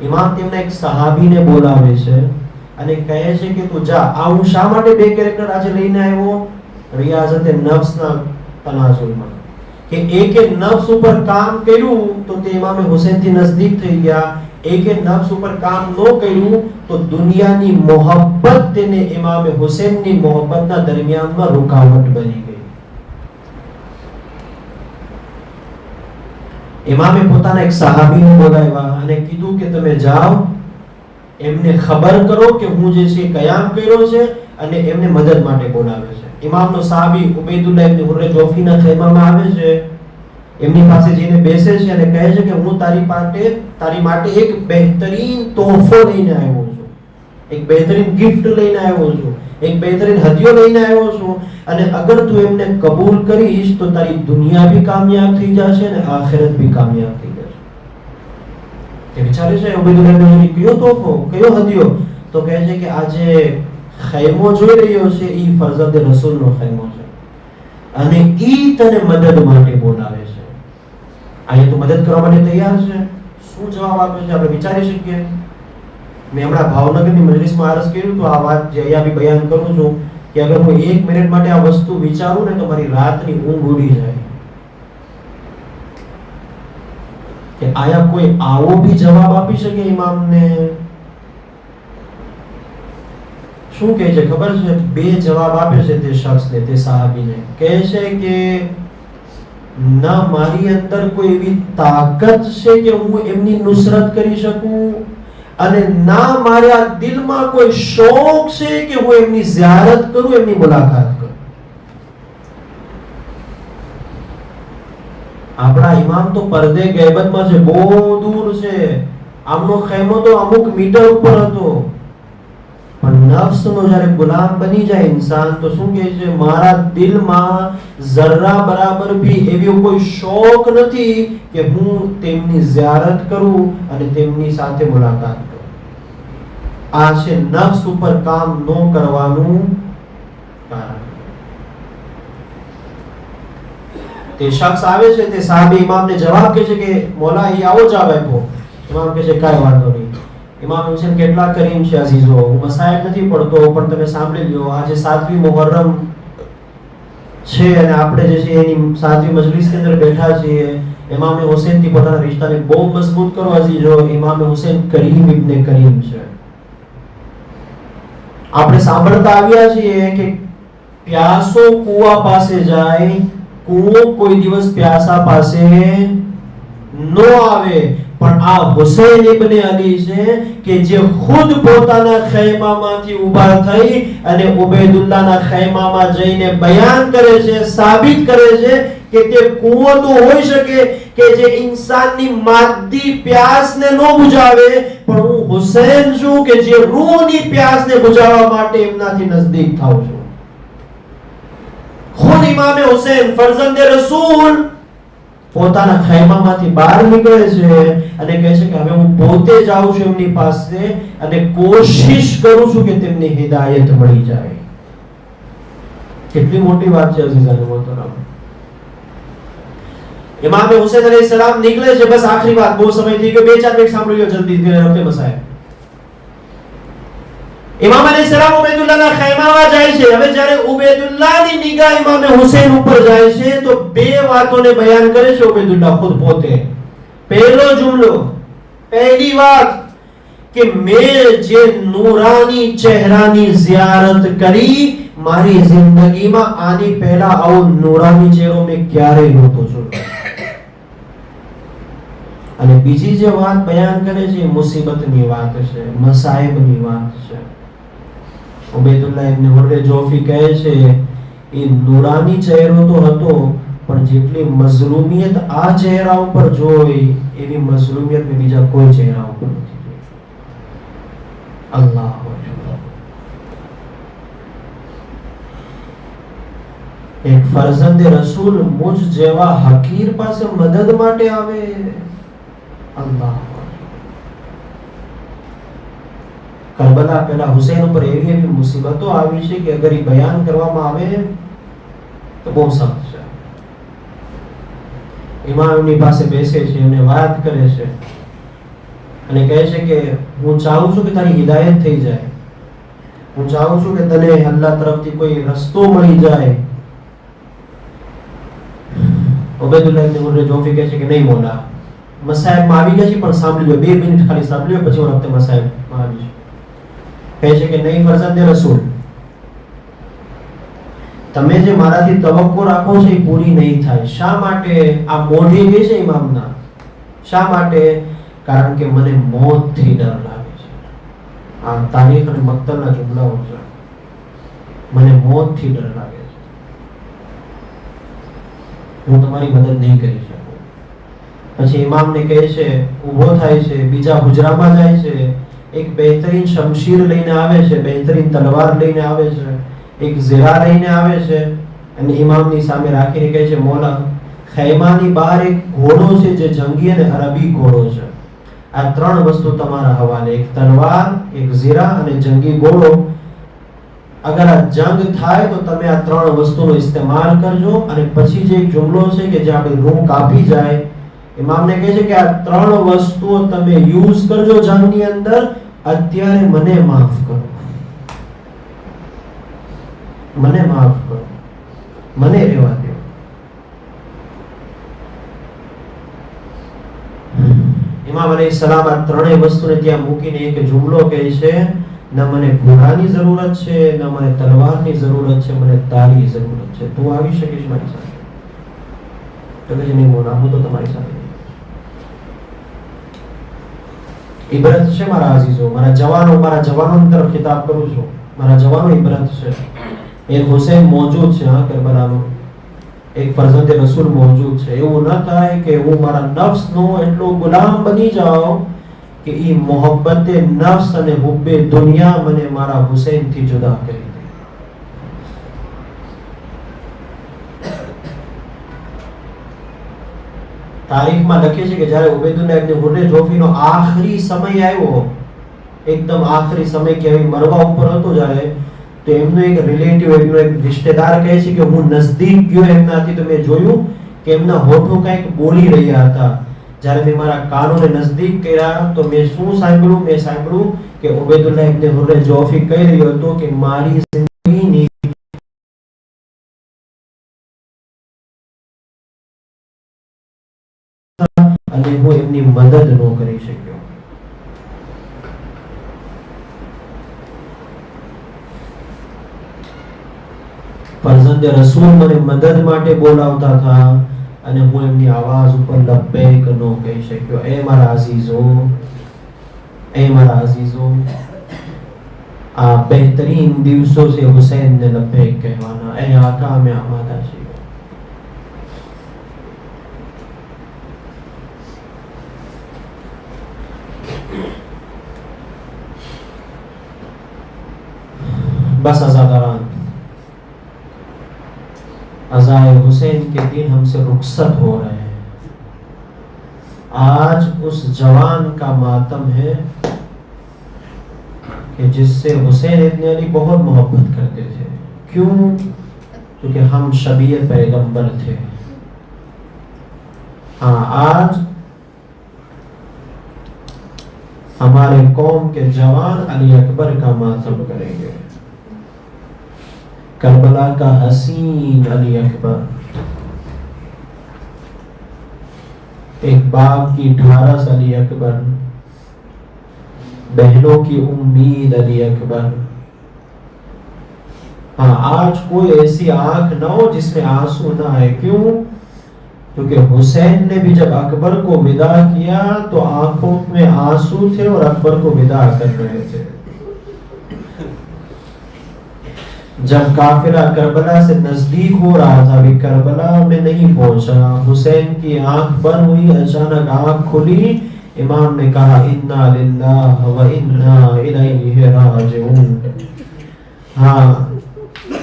ઇમામ તેમના એક સહાબીને બોલાવે છે અને કહે છે કે તું જા. આ હું શા માટે બે કેરેક્ટર આજે લઈને આવ્યો? રિયાઝતે નફ્સના તનાઝુલમાં કે એકે નફ્સ ઉપર કામ કર્યું તો તે ઇમામે હુસૈનથી નજદીક થઈ ગયા, એકે નફ્સ ઉપર કામ ન કર્યું તો દુનિયાની મોહબ્બત તેને ઇમામે હુસૈનની મોહબ્બતના દરમિયાનમાં રૂકાવટ બની ગઈ. ઇમામે પોતાના એક સહાબીને બોલાવ્યા અને કીધું કે તમે જાઓ, એમને ખબર કરો કે હું જે છે કયામ કર્યો છે, અને એમને મદદ માટે બોલાવે છે. ઇમામનો સહાબી ઉબૈદુલ્લાહ ઇબ્ન હુર્ર જોફીના ખૈમામાં આવે છે, એમની પાસે જઈને બેસે છે અને કહે છે કે હું તારી માટે એક બહેતરીન તોહફો લઈને આવ્યો છું, એક બહેતરીન ગિફ્ટ લઈને આવ્યો છું, એક બહેતરીન હદિયો લઈને આવ્યો છું, અને અગર તું એમને કબૂલ કરીશ તો તારી દુનિયા ભી કામયાબ થઈ જશે અને આખિરત ભી કામયાબ થઈ જશે. તે વિચારે છે ઉબૈદુલ્લાહ ઇબ્ન હુર્ર કયો તોહફો, કયો હદિયો? તો કહે છે કે આજે ખૈમો જોઈ રહ્યો છે એ ફરઝંદ રસૂલનો ખૈમો છે, અને ઈ તને મદદ માટે બોલાવે છે. અહીંયા તો મદદ કરવા માટે તૈયાર છે. શું જવાબ આપે છે આપણે વિચારી શકીએ? મેં હમણાં ભાવનગરની મજલિસમાં અરજ કર્યું તો આ વાત જે અહીંયા બી બયાન કરું છું કે અગર હું 1 મિનિટ માટે આ વસ્તુ વિચારું ને તો મારી રાતની ઊંઘ ઉડી જાય. કે આયા કોઈ આવો બી જવાબ આપી શકે ઇમામને? શું કહે છે ખબર છે? બે જવાબ આપે છે તે શખ્સને, તે સહાબીને. કહે છે કે ના મારી અંદર કોઈ એવી તાકાત છે કે હું એમની નુસરત કરી શકું, અને ના મારા દિલમાં કોઈ શોખ છે કે હું એમની ઝિયારત કરું, એમની મુલાકાત કરું. આપણા ઇમામ તો પડદે ગૈબતમાં છે, બહુ દૂર છે. આમનો ખૈમો તો અમુક મીટર ઉપર હતો, પણ નફ્સનો જ્યારે ગુલામ બની જાય ઇન્સાન તો શું કહે છે? મારા દિલમાં જરા બરાબર ભી એવો કોઈ શોખ નથી કે હું તેમની ઝિયારત કરું અને તેમની સાથે મુલાકાત કરું. આ છે નફ્સ ઉપર કામ ન કરવાનું કારણ. તે શખ્સ આવે છે, તે સાહેબ ઇમામને જવાબ કહે છે કે મોલા અહીં આવો જવાબ આપ્યો. ઇમામ કહે છે કાંઈ વાંધો નહીં. ઇમામ હુસૈન કેટલા કરીમ છે અઝીઝો, હું મસાયબ નથી પડતો પણ તમે સાંભળી લ્યો. આજે 7મી મુહર્રમ છે અને આપણે જે છે એની 7મી મજલિસની અંદર બેઠા છીએ. ઇમામ હુસૈન થી પોતાના રિશ્તાને બહુ મજબૂત કરો અઝીઝો. ઇમામ હુસૈન કરીમ ઇબ્ન કરીમ છે. આપણે સાંભળતા આવ્યા છીએ કે પ્યાસો કૂવા પાસે જાય, કૂવો કોઈ દિવસ પ્યાસા પાસે ન આવે. પણ આ હુસૈન ઇબ્ન અલી છે કે જે ખુદ પોતાના ખૈમામાંથી ઊભા થઈ અને ઉબૈદુલ્લાહના ખૈમામાં જઈને બયાન કરે છે, સાબિત કરે છે કે તે કૂવો તો હોઈ શકે કે જે ઇન્સાનની માદી પ્યાસને ન બુજાવે, પણ હું હુસૈન છું કે જે રૂહની પ્યાસને બુજાવવા માટે એમનાથી નજદીક થાઉં છું. ખુદ ઇમામે હુસૈન ફરઝંદે રસૂલ પોતાના ખૈમામાંથી બહાર નીકળે છે અને કહે છે કે હવે હું પોતે જાઉં છું એમની પાસે અને કોશિશ કરું છું કે તેમને હિદાયત મળી જાય. કેટલી મોટી વાત છે અઝીઝાન મોહતરમ. ઇમામ હુસૈન અલૈહિસ સલામ નીકળે છે. બસ આખરી વાત, બહુ સમય થઈ ગયો, 2-4 મિનિટ સાંભળી લો જલ્દી રફતે મસાય. ઇમામ અલૈહિસ સલામ ઉબૈદુલ્લાહના ખૈમામાં જાય છે. હવે જ્યારે ઉબૈદુલ્લાહની નિગાહ ઇમામ હુસૈન ઉપર જાય છે તો બે વાતોને બયાન કરે છે ઉબૈદુલ્લાહ ખુદ પોતે. પહેલો જુમલો, પહેલી વાત કે મેં જે નૂરાની ચહેરાની ઝિયારત કરી, મારી જિંદગીમાં આની પહેલા આવો નૂરાની ચહેરો મેં ક્યારેય નહોતો જોયો. અને બીજી જે વાત બયાન કરે છે મુસીબતની વાત છે, મસાઈબની વાત છે. ઉબૈદુલ્લાહ ઇબ્ન હુર્ર જોફી કહે છે એ નૂરાની ચહેરો તો હતો, પણ જેટલી મઝલુમિયત આ ચહેરા ઉપર જોઈ એવી મઝલુમિયત મેં બીજા કોઈ ચહેરા ઉપર નથી જોઈ. અલ્લાહુ અકબર. એક ફરઝંદે રસૂલ મુજ જેવા હકીર પાસે મદદ માટે આવે. અલ્લાહ. કરબલા પહેલા હુસૈન ઉપર એવી એવી મુસીબતો આવી છે કે અગર એ બયાન કરવામાં આવે તો બહુ સખ્ત છે. ઇમામ એમની પાસે બેસે છે અને વાત કરે છે અને કહે છે કે હું ચાહું છું કે તારી હિદાયત થઈ જાય, હું ચાહું છું કે તને અલ્લાહ તરફથી કોઈ રસ્તો મળી જાય. ઉબૈદુલ્લાહ ઇબ્ન હુર્ર જોફી કહે છે કે નહીં મોલા, મસાઈબમાં આવી ગયા છે પણ સાંભળી લો, 2 મિનિટ ખાલી સાંભળી લો, પછી હું રખતે મસાઈબમાં આવીશ. કહે છે કે નહીં ફરઝંદે રસૂલ, તમે જે મારાથી તવક્કો રાખો છો એ પૂરી નહીં થાય. શા માટે? આ મોઢી ગઈ છે ઇમામના. શા માટે? કારણ કે મને મોતથી ડર લાગે છે. આ તારીખ અને મક્તલના જુમલાઓ છે. મને મોતથી ડર લાગે છે, હું તમારી મદદ નહીં કરી શકું. પછી ઇમામને કહે છે, ઊભો થાય છે, બીજા હુજરામાં જાય છે, એક બહેતરીન શમશીર લઈને આવે છે, બહેતરીન તલવાર લઈને આવે છે, એક ઝીરા લઈને આવે છે અને ઇમામની સામે રાખીને કહે છે, મોલા, ખૈમાની બહાર એક ઘોડો છે જે જંગી અને અરબી ઘોડો છે. આ 3 વસ્તુ તમારા હવાલે, એક તલવાર, એક ઝીરા અને જંગી ઘોડો. અગર આ જંગ થાય તો તમે આ 3 વસ્તુનો ઇસ્તેમાલ કરજો. અને પછી જે એક જુમલો છે કે જે આપણી રૂહ કાપી જાય, ઇમામને કહે છે કે આ 3 વસ્તુઓ તમે યુઝ કરજો જંગની અંદર. અત્યારે મને માફ કરો, મને માફ કરો, મને રહેવા દો. ઇમામ અલૈહિસ્સલામ આ 3 વસ્તુને ત્યાં મૂકીને એક જુમલો કહે છે, ન મને ઘોડાની જરૂરત છે, ન મને તલવારની જરૂરત છે, મને તારી જરૂરત છે. તું આવી શકીશ મારી સાથે? તો કહે છે, નહીં મોલા, હું તો તમારી સાથે. ઇબરત છે મારા અઝીઝો, મારા જવાનો તરફ ખિતાબ કરું છું. મારા જવાનો ઇબરત છે. એક હુસૈન મોજૂદ છે હા કરબલામાં, એક ફરઝંદે રસૂલ મોજૂદ છે. એવું ન થાય કે હું મારા નફ્સનો એટલો ગુલામ બની જાઉં કે ઈ મોહબ્બતે નફ્સ અને હુબ્બે દુનિયા મને મારા હુસૈનથી જુદા કરી દે. તારીખમાં લખે છે કે જ્યારે ઉબૈદુલ્લાહ ઇબ્ન હુર્ર જોફીનો આખરી સમય આવ્યો, એકદમ આખરી સમય કે મરવા ઉપર હતો જ્યારે, તો એમનો એક રિલેટિવ, એમનો એક રિશ્તેદાર કહે છે કે હું નજદીક ગયો એમનાથી તો મેં જોયું કે એમના હોઠો કંઈક બોલી રહ્યા હતા. જ્યારે મેં મારા કાનોને નજદીક કર્યા તો મેં શું સાંભળ્યું? મેં સાંભળ્યું કે ઉબૈદુલ્લાહ ઇબ્ન હુર્ર જોફી કહી રહ્યો હતો કે મારી જિંદગીની અને હું એમની મદદ ન કરી શક્યો. ફરઝંદે રસૂલ મને મદદ માટે બોલાવતા હતા અને હું એમની આવાજ ઉપર લબ્બૈક ન કહી શક્યો. એ મારા અઝીઝો, એ મારા અઝીઝો, આ બહેતરીન દિવસો છે હુસૈનને લબ્બૈક કહેવાના. એ આકા મેં આમાદા છીએ. बस अज़ादारान, अज़ाए हुसैन के दिन हमसे रुखसत हो रहे हैं. आज उस जवान का मातम है कि जिससे हुसैन इब्न अली बहुत मोहब्बत करते थे. क्यों? क्योंकि हम शबीह पैगंबर थे. हाँ, आज हमारे कौम के जवान अली अकबर का मातम करेंगे. करबला का हसीन अली अकबर, एक बाप की ढारस अली अकबर, बहनों की उम्मीद अली अकबर. हाँ, आज कोई ऐसी आंख न हो जिसमें आंसू ना आए. क्यों? क्योंकि हुसैन ने भी जब अकबर को विदा किया तो आंखों में आंसू थे और अकबर को विदा कर रहे थे. जब काफिला करबला से नजदीक हो रहा था, अभी करबला में नहीं पहुंचा, हुसैन की आंख बंद हुई, अचानक आंख खुली. इमाम ने कहा, इन्ना लिल्लाह व इन्ना इलैहि राजिऊन. हाँ,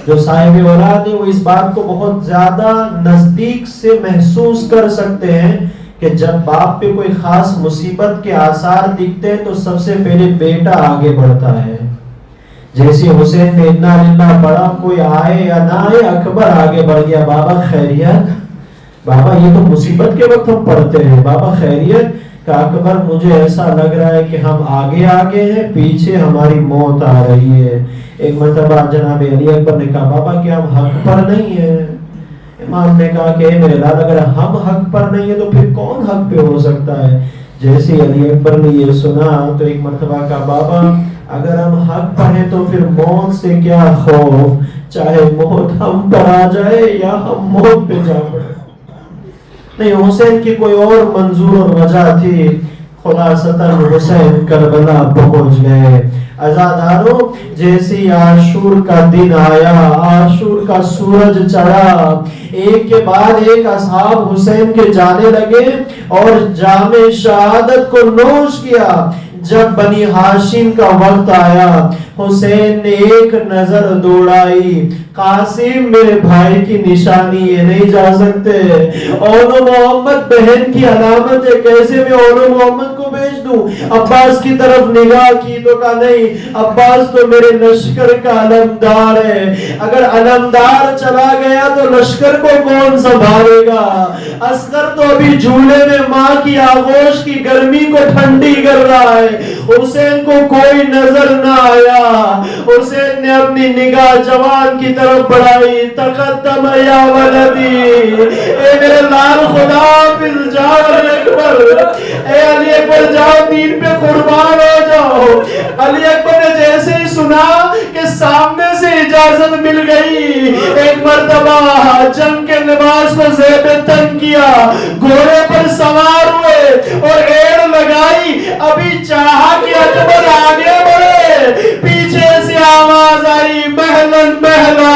जो साहिब औलाद है वो इस बात को बहुत ज्यादा नजदीक से महसूस कर सकते हैं کہ جب باپ پہ کوئی خاص مصیبت کے آثار دکھتے ہیں تو سب سے پہلے بیٹا آگے بڑھتا ہے. جیسے حسین نے انا للہ پڑھا، کوئی آئے یا نہ آئے، اکبر آگے بڑھ گیا، بابا خیریت؟ بابا یہ تو مصیبت کے وقت ہم پڑھتے ہیں، بابا خیریت؟ کہ اکبر مجھے ایسا لگ رہا ہے کہ ہم آگے آگے ہیں، پیچھے ہماری موت آ رہی ہے. ایک مرتبہ جناب علی اکبر نے کہا بابا کیا ہم حق پر نہیں ہیں؟ امام نے کہا کہ اے میرے لال اگر ہم حق پر نہیں ہیں تو پھر کون حق پہ ہو سکتا ہے؟ جیسے علی اکبر نے یہ سنا تو ایک مرتبہ کہا بابا اگر ہم حق پر ہیں تو پھر موت سے کیا خوف، چاہے موت ہم پر آ جائے یا ہم موت پہ جا پڑے. نہیں، حسین کی کوئی اور منظور اور وجہ تھی. خلاصتاً حسین کربلا پہنچ گئے. عزاداروں، جیسی عاشور کا دن آیا، عاشور کا سورج چڑھا، ایک کے بعد ایک اصحاب حسین کے جانے لگے اور جام شہادت کو نوش کیا. جب بنی ہاشم کا وقت آیا، حسین نے ایک نظر دوڑائی، قاسم میرے بھائی کی نشانی یہ نہیں جا سکتے، اون محمد بہن کی علامت ہے، کیسے میں اون محمد کو بھیج دوں؟ عباس کی طرف نگاہ کی تو کہا نہیں، عباس تو میرے لشکر کا علمدار ہے، اگر علمدار چلا گیا تو لشکر کو کون سنبھالے گا؟ اصغر تو ابھی جھولے میں ماں کی آغوش کی گرمی کو ٹھنڈی کر رہا ہے. حسین کو کوئی نظر نہ آیا. حسین نے اپنی نگاہ جوان کی طرف بڑھائی. تقدم یا ولدی، اے میرے لال خدا حافظ، جاؤ علی اکبر، اے علی اکبر جاؤ، دین پہ قربان ہو جاؤ. علی اکبر نے جیسے ہی سنا کہ سامنے سے اجازت مل گئی، ایک مرتبہ جنگ کے لباس کو زیب تن کیا، گھوڑے پر سوار ہوئے اور ایڑ لگائی. ابھی چاہا کہ اکبر آگے بڑھے، پیچھے سے آواز آئی محلن محلا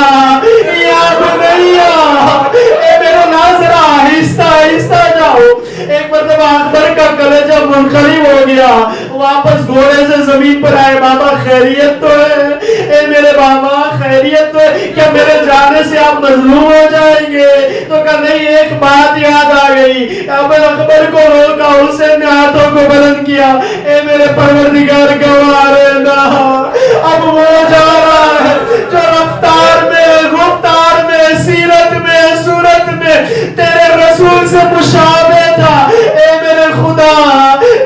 یا بنیا، اے میرے ناظرہ آہستہ آہستہ جاؤ. ایک مرتبہ اکبر کا کلیجہ منقلب ہو گیا، واپس گھوڑے سے زمین پر آئے. بابا خیریت تو ہے؟ اے میرے بابا خیریت تو ہے؟ کیا میرے جانے سے آپ مظلوم ہو جائیں گے؟ تو کہا نہیں، ایک بات یاد آ گئی. اب اکبر کو روکا، حسین نے ہاتھوں کو بلند کیا. اے میرے پروردگار گواہ رہنا، اب وہ جا رہا ہے جو رفتار میں، گفتار میں، سیرت میں، صورت میں تیرے رسول سے مشابہ تھا. اے میرے خدا،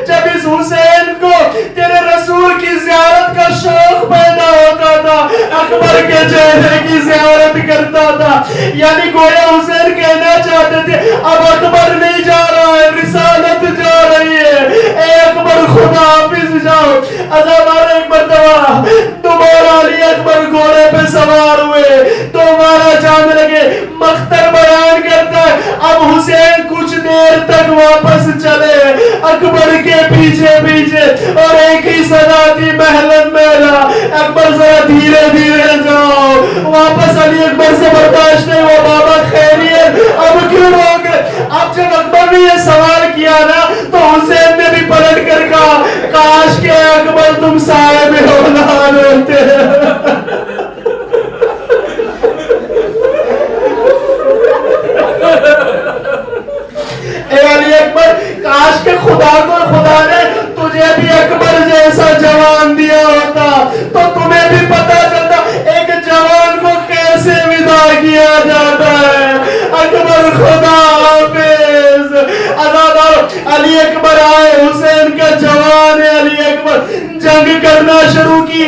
جب اس حسین کو تیرے رسول کی زیارت کا شوق پیدا ہوتا تھا، اکبر کے چہرے کی زیارت کرتا تھا. یعنی گویا حسین کہنا چاہتے تھے اب اکبر نہیں جا رہا ہے، رسالت جا رہی ہے. اے اکبر خدا حافظ جاؤ. عزادار ایک مرتبہ دوبارہ علی اکبر گھوڑے پہ سوار ہوئے، دوبارہ جانے لگے. مختر بیان کرتا ہے اب حسین کچھ دیر تک واپس چلے اکبر کے پیچھے پیچھے، اور ایک ہی صدا تھی محلن محلا، اکبر ذرا دھیرے دھیرے جاؤ. واپس علی اکبر سے برداشت نہیں ہوا. بابا خیریت؟ اب کیوں رو گئے؟ اب جب اکبر نے یہ سوال کیا نا تو حسین نے بھی پلٹ کر کہا کاش کہ اکبر تم صاحب اولاد ہوتے. اے علی اکبر، کاش کہ خدا نے تجھے بھی اکبر جیسا جوان دیا ہوتا تو تمہیں بھی پتا چلتا ایک جوان کو کیسے ودا کیا جاتا ہے. اکبر خدا حافظ. علی اکبر آئے، حسین کا جوان ہے. علی اکبر جنگ کرنا شروع کی،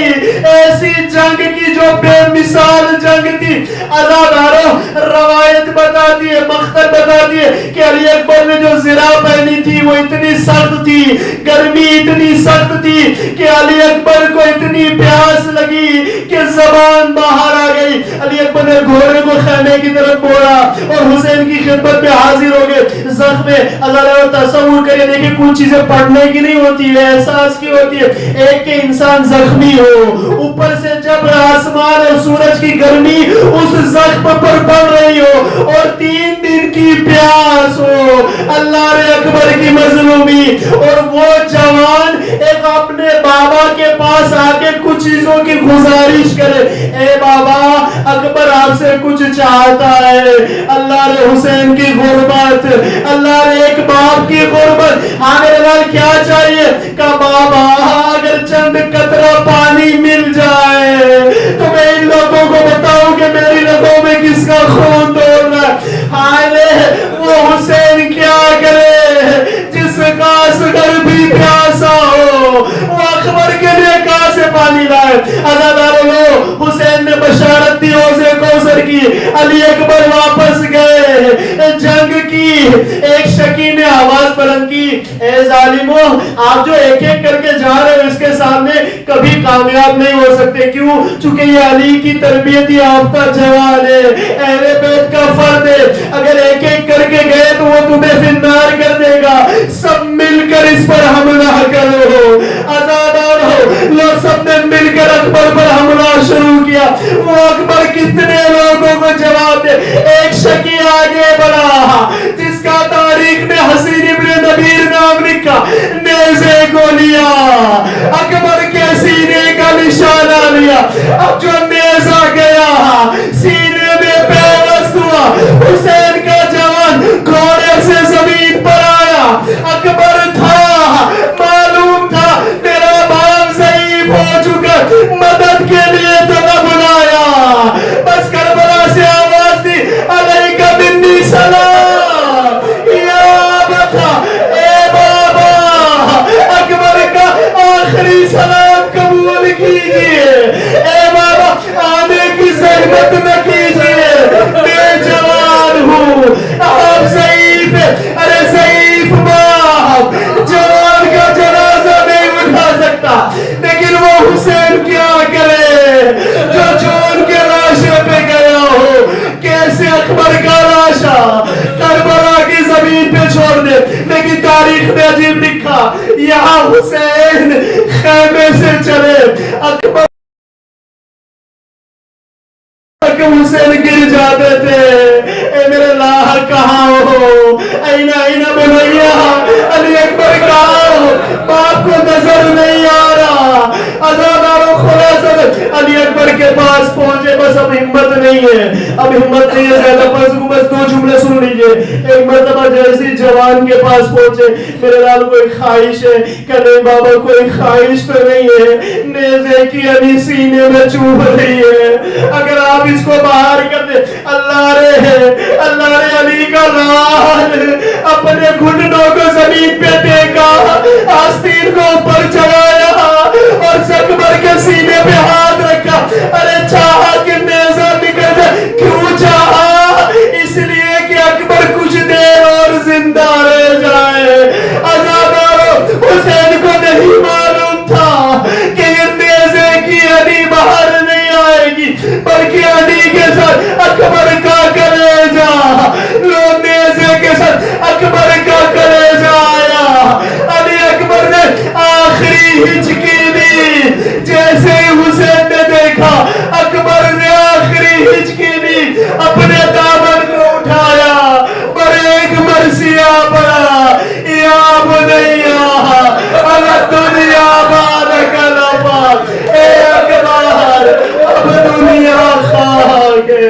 ایسی جنگ کی جو بے مثال جنگ تھی. عزاداروں، روایت بتاتی ہے، مختر بتاتی ہے کہ علی اکبر نے جو زرہ پہنی تھی وہ اتنی سخت تھی، گرمی اتنی سخت تھی کہ علی اکبر کو اتنی پیاس لگی کہ زبان باہر آ گئی. علی اکبر نے گھوڑے کو خیمے کی طرف موڑا اور حسین کی خدمت میں حاضر ہو گئے. زخم اللہ تصور کرے، دیکھیں کچھ چیزیں پڑھنے کی نہیں ہوتی ہے، احساس کی ہوتی ہے. ایک کہ انسان زخمی ہو، اوپر سے جب آسمان اور سورج کی گرمی اس زخم پر پڑ رہی ہو اور 3 دن کی پیاس ہو، اللہ نے اکبر کی مظلومی، اور وہ جوان ایک اپنے بابا کے پاس آ کے کچھ چیزوں کی گزارش کرے. اے بابا اکبر آپ سے کچھ چاہتا ہے. اللہ نے حسین کی غربت, اللہ نے ایک باپ کی غربت. ہاں میرے لال کیا چاہیے؟ کہ بابا اگر چند قطرہ پانی مل جائے تو میں ان لوگوں کو بتاؤں کہ میری رگوں میں کس کا خون دوڑ رہا ہے. ہاں وہ حسین کیا کرے جس کاسگر بھی پیاسا ہو وہ اکبر کے لیے کہاں سے پانی لائے. عزادارو حسین نے بشارت دی حوض کوثر کی. علی اکبر واپس گئے, جنگ کی. ایک شکی نے آواز بلند کی, اے ظالموں آپ جو ایک ایک کر کے جا رہے ہو اس کے سامنے کبھی کامیاب نہیں ہو سکتے. کیوں؟ چونکہ یہ علی کی تربیت یافتہ جوان ہے, اہل بیت کا فرد ہے. اگر ایک ایک کر کے گئے تو وہ تمہیں فنار کر دے گا. سب مل کر اس پر حملہ کرو. آزادار ہو لوگ سب نے مل کر اکبر پر حملہ شروع کیا. وہ اکبر کتنے لوگوں کو جواب دے. ایک شکی آگے بڑھا جس کا تاریخ میں حسین ابن نبیر نام لکھا. نیزے کو لیا, اکبر کے سینے کا نشانہ لیا. اب جو نیزہ گیا سینے میں پیوست ہوا. حسین کا جوان گھوڑے سے زمین پر آیا. اکبر تھا, معلوم تھا میرا باپ ضعیف ہو چکا, مدد کے لیے تو نہ بلایا. بس کربلا سے آواز دی, علیک منی سلام یا بتا. اے بابا اکبر کا آخری سلام قبول کیجئے. اے بابا آنے کی زحمت نہ کیجئے, میں جوان ہوں, آپ ضعیف ہے. ارے ضعیف باپ جوان کا جنازہ نہیں اٹھا سکتا, لیکن وہ حسین کیا کرے جو جون کے لاشے پہ گیا ہو. کیسے اکبر کا لاشا کربلا کی زمین پہ چھوڑ دے. لیکن تاریخ میں عجیب لکھا, یہاں حسین خیمے سے چلے. اکبر حسین گر جاتے تھے. اے میرے لاہ کہاں ہو, اینا اینا بنیا, علی اکبر کہاں ہو, باپ کو نظر نہیں آ رہا. عزادارو خلاصہ علی اکبر کے پاس پہنچے. بس اب ہمت نہیں ہے, اب ہمت نہیں ہے زیادہ. بس دو جملے سن لیجئے. ایک مرتبہ جیسی جوان کے پاس پہنچے, میرے لال کوئی خواہش ہے کہ نہیں بابا کوئی خواہش تو نہیں ہے. نیزے کی علی سینے میں چوب رہی ہے, اگر آپ اس کو باہر کر دے. اللہ نے علی کا لال اپنے گھٹنوں کو زمین پہ ٹیکا, آستین کو اوپر چڑھایا اور اکبر کے سینے پہ ہاتھ رکھا. ارے چاہا کہ نیزہ نکل جائے. کیوں چاہا؟ اس لیے کہ اکبر کچھ دیر اور زندہ رہ جائے. عزادارو حسین کو نہیں معلوم تھا کہ یہ نیزے کی علی باہر نہیں آئے گی, بلکہ علی کے ساتھ اکبر کا کلیجہ, لو نیزے کے ساتھ اکبر کا کلیجہ آیا. علی اکبر نے آخری ہچکی دی. جیسے ہی حسین نے دیکھا اکبر نے آخری ہچکی دی, اپنے دامن کو اٹھایا, پر ایک مرثیہ پڑا, یا بنیا اگر دنیا بارک لفا. اے اکبر اب دنیا خاک ہے,